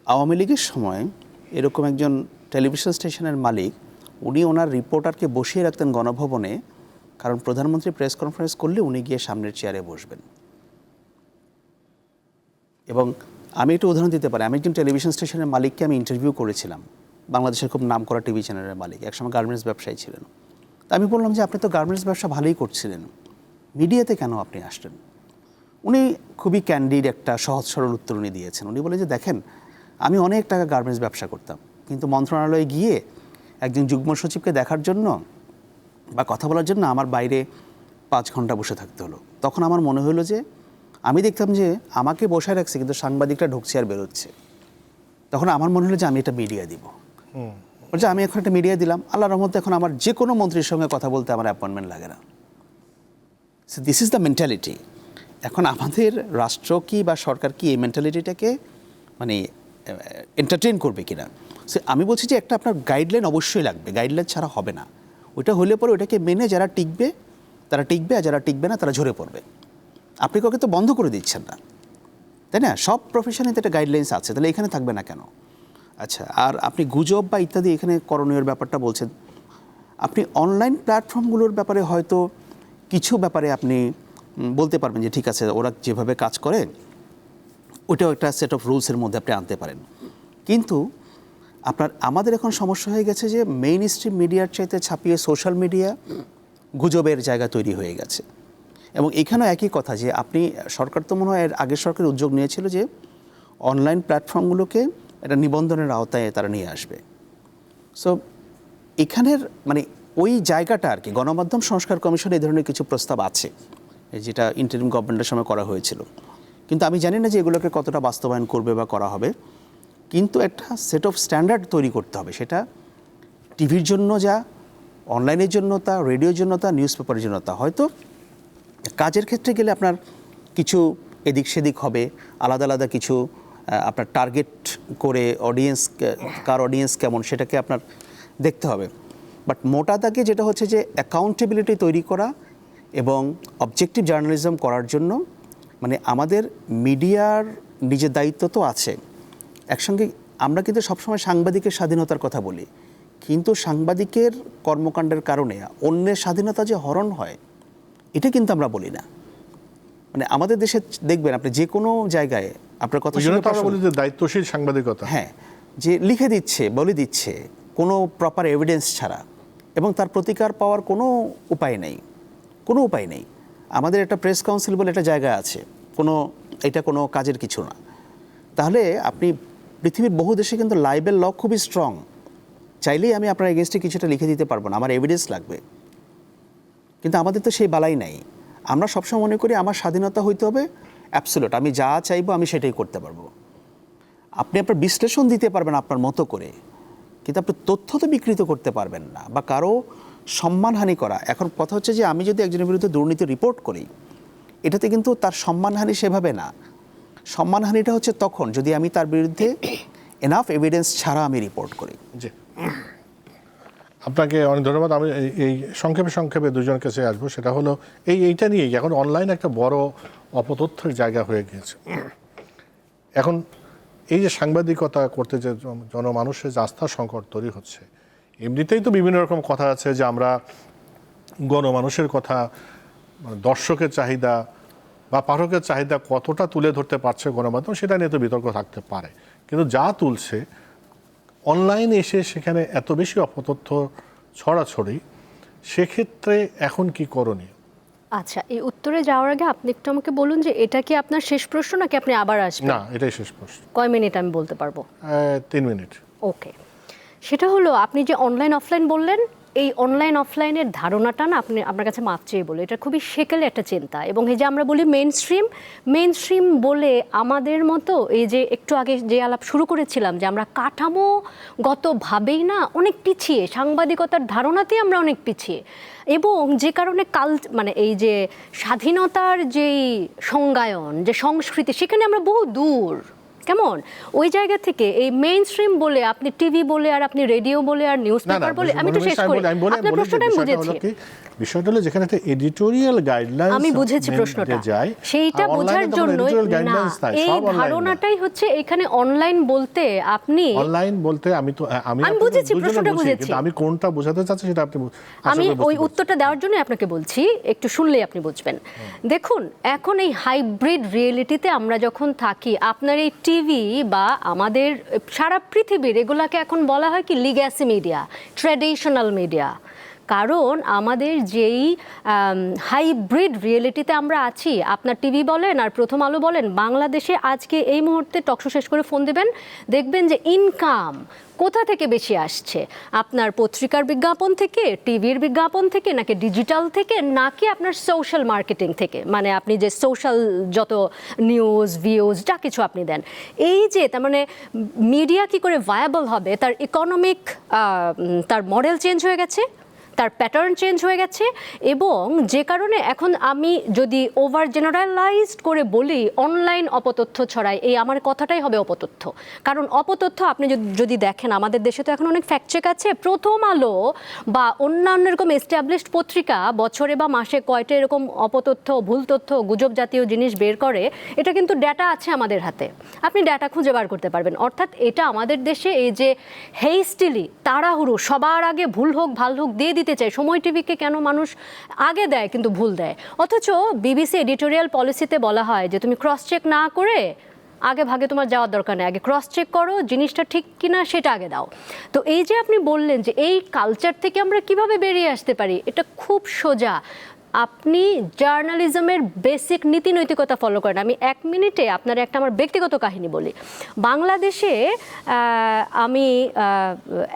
আওয়ামী লীগের সময় এরকম একজন টেলিভিশন স্টেশনের মালিক, উনি ওনার রিপোর্টারকে বসিয়ে রাখতেন গণভবনে, কারণ প্রধানমন্ত্রী প্রেস কনফারেন্স করলে উনি গিয়ে সামনের চেয়ারে বসবেন। এবং আমি একটু উদাহরণ দিতে পারি, আমি একজন টেলিভিশন স্টেশনের মালিককে আমি ইন্টারভিউ করেছিলাম, বাংলাদেশের খুব নামকরা টিভি চ্যানেলের মালিক, একসময় গার্মেন্টস ব্যবসায়ী ছিলেন। তা আমি বললাম যে আপনি তো গার্মেন্টস ব্যবসা ভালোই করছিলেন, মিডিয়াতে কেন আপনি আসলেন? উনি খুবই ক্যান্ডিড একটা সহজ সরল উত্তর উনি দিয়েছেন। উনি বলে যে দেখেন, আমি অনেক টাকা গার্মেন্টস ব্যবসা করতাম, কিন্তু মন্ত্রণালয়ে গিয়ে একজন যুগ্ম সচিবকে দেখার জন্য বা কথা বলার জন্য আমার বাইরে 5 ঘন্টা বসে থাকতে হলো। তখন আমার মনে হলো যে আমি দেখতাম যে আমাকে বসায় রাখছে, কিন্তু সাংবাদিকরা ঢুকছে আর বেরোচ্ছে। তখন আমার মনে হলো যে আমি এটা মিডিয়া দিব, যে আমি এখন একটা মিডিয়া দিলাম, আল্লাহর রহমতে এখন আমার যে কোনো মন্ত্রীর সঙ্গে কথা বলতে আমার অ্যাপয়েন্টমেন্ট লাগে না। So this is the mentality. এখন আমাদের রাষ্ট্র কি বা সরকার কি এই মেন্টালিটিটাকে মানে এন্টারটেইন করবে কিনা? সে আমি বলছি যে একটা আপনার গাইডলাইন অবশ্যই লাগবে, গাইডলাইন ছাড়া হবে না। ওইটা হলে পরে ওইটাকে মেনে যারা টিকবে তারা টিকবে, আর যারা টিকবে না তারা ঝরে পড়বে। আপনি কাউকে তো বন্ধ করে দিচ্ছেন না, তাই না? সব প্রফেশনে তো একটা গাইডলাইন্স আছে, তাহলে এখানে থাকবে না কেন? আচ্ছা, আর আপনি গুজব বা ইত্যাদি এখানে করণীয় ব্যাপারটা বলছেন, আপনি অনলাইন প্ল্যাটফর্মগুলোর ব্যাপারে হয়তো কিছু ব্যাপারে আপনি বলতে পারবেন যে ঠিক আছে ওরা যেভাবে কাজ করে ওটাও একটা সেট অফ রুলসের মধ্যে আপনি আনতে পারেন। কিন্তু আমাদের এখন সমস্যা হয়ে গেছে যে মেইন স্ট্রিম মিডিয়ার চাইতে ছাপিয়ে সোশ্যাল মিডিয়া গুজবের জায়গা তৈরি হয়ে গেছে। এবং এখানেও একই কথা যে আপনি সরকার তো মনে হয় এর আগের সরকার উদ্যোগ নিয়েছিল যে অনলাইন প্ল্যাটফর্মগুলোকে একটা নিবন্ধনের আওতায় তারা নিয়ে আসবে। সো এখানের মানে ওই জায়গাটা আর কি গণমাধ্যম সংস্কার কমিশন এই ধরনের কিছু প্রস্তাব আছে, যেটা ইন্টারিম গভর্নমেন্টের সময় করা হয়েছিল, কিন্তু আমি জানি না যে এগুলোকে কতটা বাস্তবায়ন করবে বা করা হবে। কিন্তু একটা সেট অফ স্ট্যান্ডার্ড তৈরি করতে হবে, সেটা টিভির জন্য যা, অনলাইনের জন্য তা, রেডিওর জন্য তা, নিউজ পেপারের জন্য তা। হয়তো কাজের ক্ষেত্রে গেলে আপনার কিছু এদিক সেদিক হবে, আলাদা আলাদা কিছু আপনার টার্গেট করে অডিয়েন্স, কার অডিয়েন্স কেমন সেটাকে আপনার দেখতে হবে। বাট মোটা দাগে যেটা হচ্ছে যে অ্যাকাউন্টেবিলিটি তৈরি করা এবং অবজেক্টিভ জার্নালিজম করার জন্য মানে আমাদের মিডিয়ার নিজের দায়িত্ব তো আছে, একসঙ্গে আমরা কিন্তু সবসময় সাংবাদিকের স্বাধীনতার কথা বলি, কিন্তু সাংবাদিকের কর্মকাণ্ডের কারণে অন্যের স্বাধীনতা যে হরণ হয় এটা কিন্তু আমরা বলি না। মানে আমাদের দেশে দেখবেন আপনি যে কোনো জায়গায় আপনার কথা শুনে আমরা বলি যে দায়িত্বশীল সাংবাদিকতা, হ্যাঁ, যে লিখে দিচ্ছে, বলে দিচ্ছে কোনো প্রপার এভিডেন্স ছাড়া, এবং তার প্রতিকার পাওয়ার কোনো উপায় নেই, কোনো উপায় নেই। আমাদের একটা প্রেস কাউন্সিল বলে একটা জায়গা আছে, এটা কোনো কাজের কিছু না। তাহলে আপনি পৃথিবীর বহু দেশে কিন্তু লাইবেল ল খুবই স্ট্রং, চাইলেই আমি আপনার এগেনস্টে কিছুটা লিখে দিতে পারবো না, আমার এভিডেন্স লাগবে। কিন্তু আমাদের তো সেই বালাই নাই। আমরা সবসময় মনে করি আমার স্বাধীনতা হইতে হবে অ্যাবসলিউট, আমি যা চাইবো আমি সেটাই করতে পারবো। আপনি আপনার বিশ্লেষণ দিতে পারবেন আপনার মতো করে, কিন্তু আপনি তথ্য তো বিকৃত করতে পারবেন না বা কারো সম্মানহানি করা। এখন কথা হচ্ছে যে আমি যদি একজনের বিরুদ্ধে দুর্নীতি রিপোর্ট করি, এটাতে কিন্তু তার সম্মানহানি সেভাবে না। সম্মানহানিটা হচ্ছে তখন যদি আমি তার বিরুদ্ধে এনাফ এভিডেন্স ছাড়া আমি রিপোর্ট করি। জি, আপনাকে অনেক ধন্যবাদ। আমি এই সংক্ষেপে দুজনের কাছে আসবো, সেটা হলো এইটা নিয়েই এখন অনলাইন একটা বড় অপতথ্যের জায়গা হয়ে গিয়েছে। এখন এই যে সাংবাদিকতা করতে যে জনমানুষের যে আস্থার সংকট তৈরি হচ্ছে, এমনিতেই তো বিভিন্ন রকম কথা আছে যে আমরা গণমানুষের কথা, দর্শকের চাহিদা বা পাঠকের চাহিদা কতটা তুলে ধরতে পারছে গণমাধ্যম, সেটা নিয়ে তো বিতর্ক থাকতে পারে। কিন্তু যা তুলছে অনলাইনে এসে সেখানে এত বেশি অপতথ্য ছড়াছড়ি, সেক্ষেত্রে এখন কি করণীয়? আচ্ছা, এই উত্তরে যাওয়ার আগে আপনি একটু আমাকে বলুন যে এটা কি আপনার শেষ প্রশ্ন নাকি আপনি আবার আসবেন? না, এটাই শেষ প্রশ্ন। কয় মিনিট আমি বলতে পারবো? 3 মিনিট। ওকে, সেটা হলো আপনি যে অনলাইন অফলাইন বললেন, এই অনলাইন অফলাইনের ধারণাটা না আপনার কাছে মাপ চেয়ে বলে, এটা খুবই সেকেলে একটা চিন্তা। এবং এই যে আমরা বলি মেইন স্ট্রিম বলে আমাদের মতো, এই যে একটু আগে যে আলাপ শুরু করেছিলাম যে আমরা কাঠামোগতভাবেই না অনেক পিছিয়ে, সাংবাদিকতার ধারণাতেই আমরা অনেক পিছিয়ে, এবং যে কারণে মানে এই যে স্বাধীনতার যেই সংজ্ঞায়ন, যে সংস্কৃতি, সেখানে আমরা বহু দূর। কেমন ওই জায়গা থেকে এই মেইন স্ট্রিম বলে আপনি টিভি বলে আর আপনি রেডিও বলে আর নিউজ পেপার বলে, আমি তো শেষ করি, আপনার প্রশ্নটা আমি বুঝেছি। বিষয়টা হলো যেখানে একটা এডিটোরিয়াল গাইডলাইন, আমি বুঝেছি প্রশ্নটা, সেইটা বোঝার জন্য না, এই ধারণাটাই হচ্ছে এখানে অনলাইন বলতে আপনি অনলাইন বলতে আমি বুঝেছি, প্রশ্নটা বুঝেছি, কিন্তু আমি কোনটা বোঝাতে চাচ্ছি সেটা আপনি আমি ওই উত্তরটা দেওয়ার জন্য আপনাকে বলছি, একটু শুনলেই আপনি বুঝবেন। দেখুন, এখন এই হাইব্রিড রিয়েলিটিতে আমরা যখন থাকি, আপনার এই টিভি বা আমাদের সারা পৃথিবীর এগুলাকে এখন বলা হয় কি লিগ্যাসি মিডিয়া, ট্র্যাডিশনাল মিডিয়া। কারণ আমাদের যেই হাইব্রিড রিয়েলিটিতে আমরা আছি, আপনার টিভি বলেন আর প্রথম আলো বলেন, বাংলাদেশে আজকে এই মুহূর্তে টকশো শেষ করে ফোন দেবেন, দেখবেন যে ইনকাম কোথা থেকে বেশি আসছে, আপনার পত্রিকার বিজ্ঞাপন থেকে, টিভির বিজ্ঞাপন থেকে, নাকি ডিজিটাল থেকে, নাকি আপনার সোশ্যাল মার্কেটিং থেকে, মানে আপনি যে সোশ্যাল যত নিউজ ভিউজ যা কিছু আপনি দেন। এই যে তার মানে মিডিয়া কি করে ভায়াবল হবে, তার ইকোনমিক তার মডেল চেঞ্জ হয়ে গেছে, তার প্যাটার্ন চেঞ্জ হয়ে গেছে। এবং যে কারণে এখন আমি যদি ওভার জেনারেলাইজড করে বলি অনলাইন অপতথ্য ছড়ায়, এই আমার কথাটাই হবে অপতথ্য। কারণ অপতথ্য আপনি যদি দেখেন, আমাদের দেশে তো এখন অনেক ফ্যাক্ট চেক আছে, প্রথম আলো বা অন্যান্য এরকম এস্টাবলিশড পত্রিকা বছরে বা মাসে কয়টা এরকম অপতথ্য, ভুল তথ্য, গুজব জাতীয় জিনিস বের করে, এটা কিন্তু ডেটা আছে আমাদের হাতে, আপনি ডেটা খুঁজে বার করতে পারবেন। অর্থাৎ এটা আমাদের দেশে এই যে হেইস্টিলি, তাড়াহুড়ো, সবার আগে ভুল হোক ভাল হোক দিয়ে দিতে চায়। সময় টিভিকে কেন মানুষ আগে দেয় কিন্তু ভুল দেয়, অথচ বিবিসি এডিটোরিয়াল পলিসিতে বলা হয় যে তুমি ক্রস চেক না করে আগে ভাগে তোমার যাওয়ার দরকার নেই, আগে ক্রস চেক করো, জিনিসটা ঠিক কিনা সেটা আগে দাও। তো এই যে আপনি বললেন যে এই কালচার থেকে আমরা কিভাবে বেরিয়ে আসতে পারি, এটা খুব সোজা। আপনি জার্নালিজমের বেসিক নীতি নৈতিকতা ফলো করেন। আমি 1 মিনিটে আপনার একটা আমার ব্যক্তিগত কাহিনী বলি। বাংলাদেশে আমি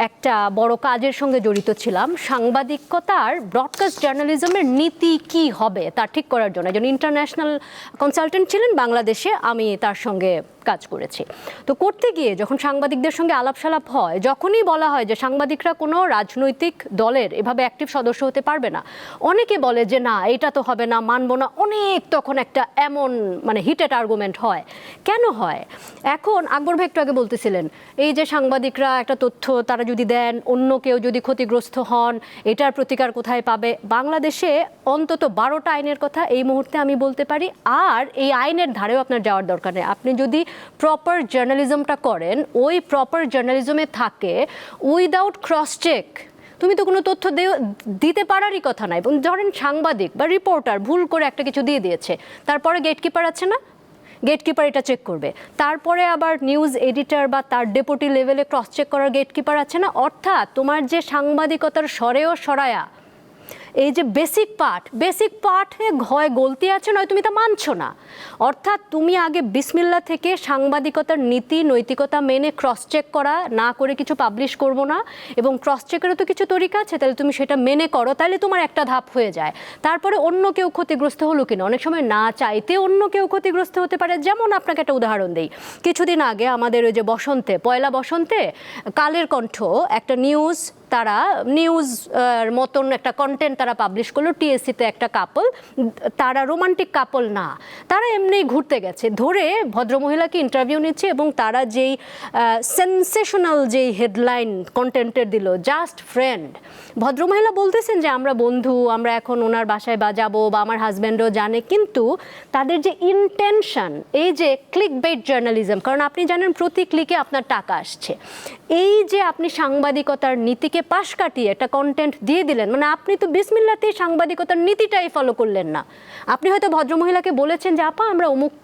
একটা বড় কাজের সঙ্গে জড়িত ছিলাম, সাংবাদিকতার ব্রডকাস্ট জার্নালিজমের নীতি কি হবে তা ঠিক করার জন্য। একজন ইন্টারন্যাশনাল কনসালটেন্ট ছিলেন বাংলাদেশে, আমি তার সঙ্গে কাজ করেছি। তো করতে গিয়ে যখন সাংবাদিকদের সঙ্গে আলাপ হয়, যখনই বলা হয় যে সাংবাদিকরা কোনো রাজনৈতিক দলের এভাবে অ্যাক্টিভ সদস্য হতে পারবে না, অনেকে বলে যে না এটা তো হবে না, মানবো না, অনেক তখন একটা এমন মানে হিটেড আর্গুমেন্ট হয়। কেন হয়? এখন আকবর ভাই একটু আগে বলতেছিলেন এই যে সাংবাদিকরা একটা তথ্য তারা যদি দেন, অন্য কেউ যদি ক্ষতিগ্রস্ত হন, এটার প্রতিকার কোথায় পাবে? বাংলাদেশে অন্তত 12টা আইনের কথা এই মুহূর্তে আমি বলতে পারি, আর এই আইনের ধারেও আপনার যাওয়ার দরকার নেই। আপনি যদি প্রপার জার্নালিজমটা করেন, ওই প্রপার জার্নালিজমে থাকে উইদাউট ক্রস চেক তুমি তো কোনো তথ্য দিতে পারারই কথা নাই। এবং ধরেন সাংবাদিক বা রিপোর্টার ভুল করে একটা কিছু দিয়ে দিয়েছে, তারপরে গেটকিপার আছে না, গেটকিপার এটা চেক করবে, তারপরে আবার নিউজ এডিটর বা তার ডেপুটি লেভেলে ক্রস চেক করার গেটকিপার আছে না। অর্থাৎ তোমার যে সাংবাদিকতার সরেও সরায়া এই যে বেসিক পার্টে হয় গলতি আছে, নয় তুমি তা মানছো না। অর্থাৎ তুমি আগে বিসমিল্লাহ থেকে সাংবাদিকতার নীতি নৈতিকতা মেনে ক্রস চেক করা না করে কিছু পাবলিশ করব না, এবং ক্রস চেকেরও তো কিছু তরিকা আছে, তাহলে তুমি সেটা মেনে করো, তাহলে তোমার একটা ধাপ হয়ে যায়। তারপরে অন্য কেউ ক্ষতিগ্রস্ত হলো কিনা, অনেক সময় না চাইতে অন্য কেউ ক্ষতিগ্রস্ত হতে পারে। যেমন আপনাকে একটা উদাহরণ দেই, কিছুদিন আগে আমাদের ওই যে পয়লা বসন্তে কালের কণ্ঠ একটা নিউজ, তারা নিউজ মতন একটা কন্টেন্ট তারা পাবলিশ করলো, টিএসসিতে একটা কাপল, তারা রোমান্টিক কাপল না, তারা এমনি ঘুরতে গেছে, ধরে ভদ্রমহিলাকে ইন্টারভিউ নিচ্ছে, এবং তারা যেই সেন্সেশনাল যেই হেডলাইন কন্টেন্টের দিল, জাস্ট ফ্রেন্ড, ভদ্রমহিলা বলতেছেন যে আমরা বন্ধু, আমরা এখন ওনার বাসায় যাবো, বা আমার হাজব্যান্ডও জানে, কিন্তু তাদের যে ইন্টেনশন, এই যে ক্লিক বেট জার্নালিজম, কারণ আপনি জানেন প্রতি ক্লিকে আপনার টাকা আসছে, এই যে আপনি সাংবাদিকতার নীতিকে পাশ কাটিয়ে একটা কন্টেন্ট দিয়ে দিলেন, মানে আপনি তো বিসমিল্লাতেই সাংবাদিকতার নীতিটাই ফলো করলেন না। আপনি হয়তো ভদ্রমহিলাকে বলেছেন যে আপা আমরা অমুক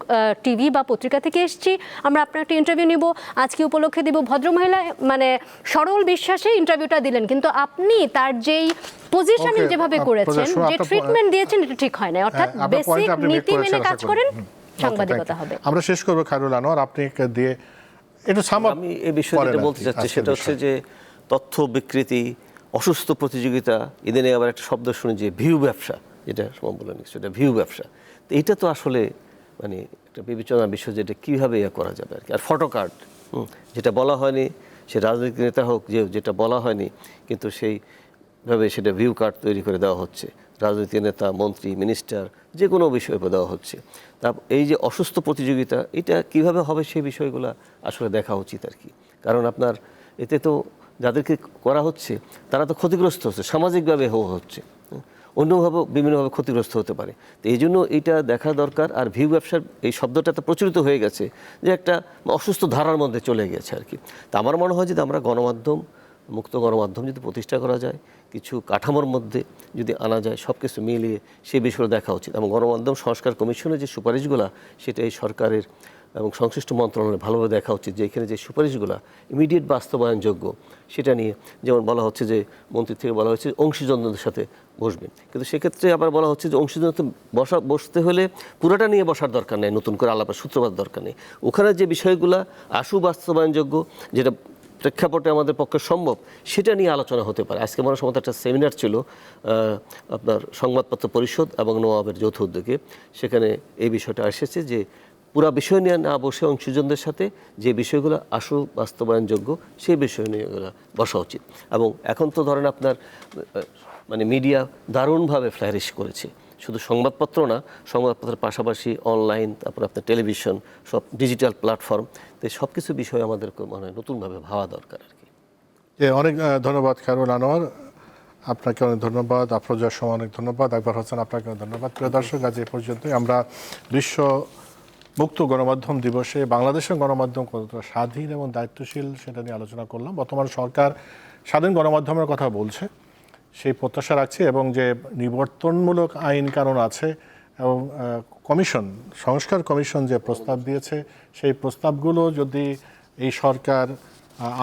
টিভি বা পত্রিকা থেকে এসেছি, আমরা আপনার একটা ইন্টারভিউ নিব, আজকে উপলক্ষে দিব। ভদ্রমহিলা মানে সরল বিশ্বাসে ইন্টারভিউটা দিলেন, কিন্তু আপনি তার যেই পজিশনিং যেভাবে করেছেন, যে ট্রিটমেন্ট দিয়েছেন, এটা ঠিক হয় না। অর্থাৎ বেসিক নীতি মেনে কাজ করেন, সাংবাদিকতা হবে। আমরা শেষ করবো খায়রুল আনোয়ার, আপনি দিয়ে একটু আমি এই বিষয়ে বলতে চাচ্ছি সেটা হচ্ছে যে তথ্য বিকৃতি, অসুস্থ প্রতিযোগিতা, এদিনে আবার একটা শব্দ শুনি যে ভিউ ব্যবসা, যেটা সমান বলেন সেটা ভিউ ব্যবসা। তো এইটা তো আসলে মানে একটা বিবেচনার বিষয়, যেটা কীভাবে করা যাবে আর কি। আর ফটো কার্ড, যেটা বলা হয়নি, সে রাজনৈতিক নেতা হোক, যেটা বলা হয়নি কিন্তু সেইভাবে সেটা ভিউ কার্ড তৈরি করে দেওয়া হচ্ছে, রাজনৈতিক নেতা, মন্ত্রী, মিনিস্টার, যে কোনো বিষয়ে দেওয়া হচ্ছে। তা এই যে অসুস্থ প্রতিযোগিতা, এটা কিভাবে হবে সেই বিষয়গুলো আসলে দেখা উচিত আর কি। কারণ আপনার এতে তো যাদেরকে করা হচ্ছে তারা তো ক্ষতিগ্রস্ত হচ্ছে, সামাজিকভাবে হচ্ছে, অন্যভাবে বিভিন্নভাবে ক্ষতিগ্রস্ত হতে পারে। তো এই জন্য এইটা দেখা দরকার। আর ভিউ ব্যবসার এই শব্দটা তো প্রচলিত হয়ে গেছে, যে একটা অসুস্থ ধারার মধ্যে চলে গেছে আর কি। তা আমার মনে হয় যদি আমরা গণমাধ্যম, মুক্ত গণমাধ্যম যদি প্রতিষ্ঠা করা যায়, কিছু কাঠামোর মধ্যে যদি আনা যায়, সব কিছু মিলিয়ে সেই বিষয়গুলো দেখা উচিত। এবং গণমাধ্যম সংস্কার কমিশনের যে সুপারিশগুলো, সেটা এই সরকারের এবং সংশ্লিষ্ট মন্ত্রণালয়ে ভালোভাবে দেখা উচিত, যে এখানে যে সুপারিশগুলো ইমিডিয়েট বাস্তবায়নযোগ্য সেটা নিয়ে। যেমন বলা হচ্ছে যে মন্ত্রী থেকে বলা হচ্ছে অংশীজনদের সাথে বসবেন, কিন্তু সেক্ষেত্রে আবার বলা হচ্ছে যে অংশীজনদের বসতে হলে পুরোটা নিয়ে বসার দরকার নেই, নতুন করে আলাপের সূত্রপাত দরকার নেই। ওখানে যে বিষয়গুলো আশু বাস্তবায়নযোগ্য, যেটা প্রেক্ষাপটে আমাদের পক্ষে সম্ভব, সেটা নিয়ে আলোচনা হতে পারে। আজকে মনে সম্ভবত একটা সেমিনার ছিল আপনার সংবাদপত্র পরিষদ এবং নওয়াবের যৌথ উদ্যোগে, সেখানে এই বিষয়টা এসেছে যে পুরা বিষয় নিয়ে না বসে অংশীজনদের সাথে যে বিষয়গুলো আসল বাস্তবায়নযোগ্য সেই বিষয় নিয়ে বসা উচিত। এবং এখন তো ধরেন আপনার মানে মিডিয়া দারুণভাবে ফ্লারিশ করেছে, শুধু সংবাদপত্র না, সংবাদপত্রের পাশাপাশি অনলাইন, তারপর আপনার টেলিভিশন, সব ডিজিটাল প্ল্যাটফর্ম, তো সব কিছু বিষয় আমাদের মানে নতুনভাবে ভাবা দরকার আর কি। অনেক ধন্যবাদ খায়রুল আনোয়ার, আপনাকে অনেক ধন্যবাদ। আফরোজার সময় অনেক ধন্যবাদ। আকবর হোসেন, আপনাকে ধন্যবাদ। প্রিয় দর্শক, আজ এ পর্যন্তই। আমরা বিশ্ব মুক্ত গণমাধ্যম দিবসে বাংলাদেশের গণমাধ্যম কতটা স্বাধীন এবং দায়িত্বশীল সেটা নিয়ে আলোচনা করলাম। বর্তমান সরকার স্বাধীন গণমাধ্যমের কথা বলছে, সেই প্রত্যাশা রাখছি, এবং যে নিবর্তনমূলক আইন কানুন আছে এবং সংস্কার কমিশন যে প্রস্তাব দিয়েছে, সেই প্রস্তাবগুলো যদি এই সরকার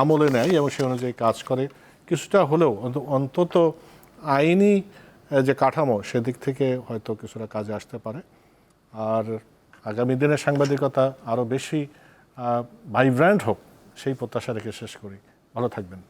আমলে নেয় এবং সেই অনুযায়ী কাজ করে, কিছুটা হলেও অন্তত আইনি যে কাঠামো সেদিক থেকে হয়তো কিছুটা কাজে আসতে পারে। আর আগামী দিনের সাংবাদিকতা আরও বেশি ভাইব্র্যান্ট হোক সেই প্রত্যাশা রেখে শেষ করি। ভালো থাকবেন।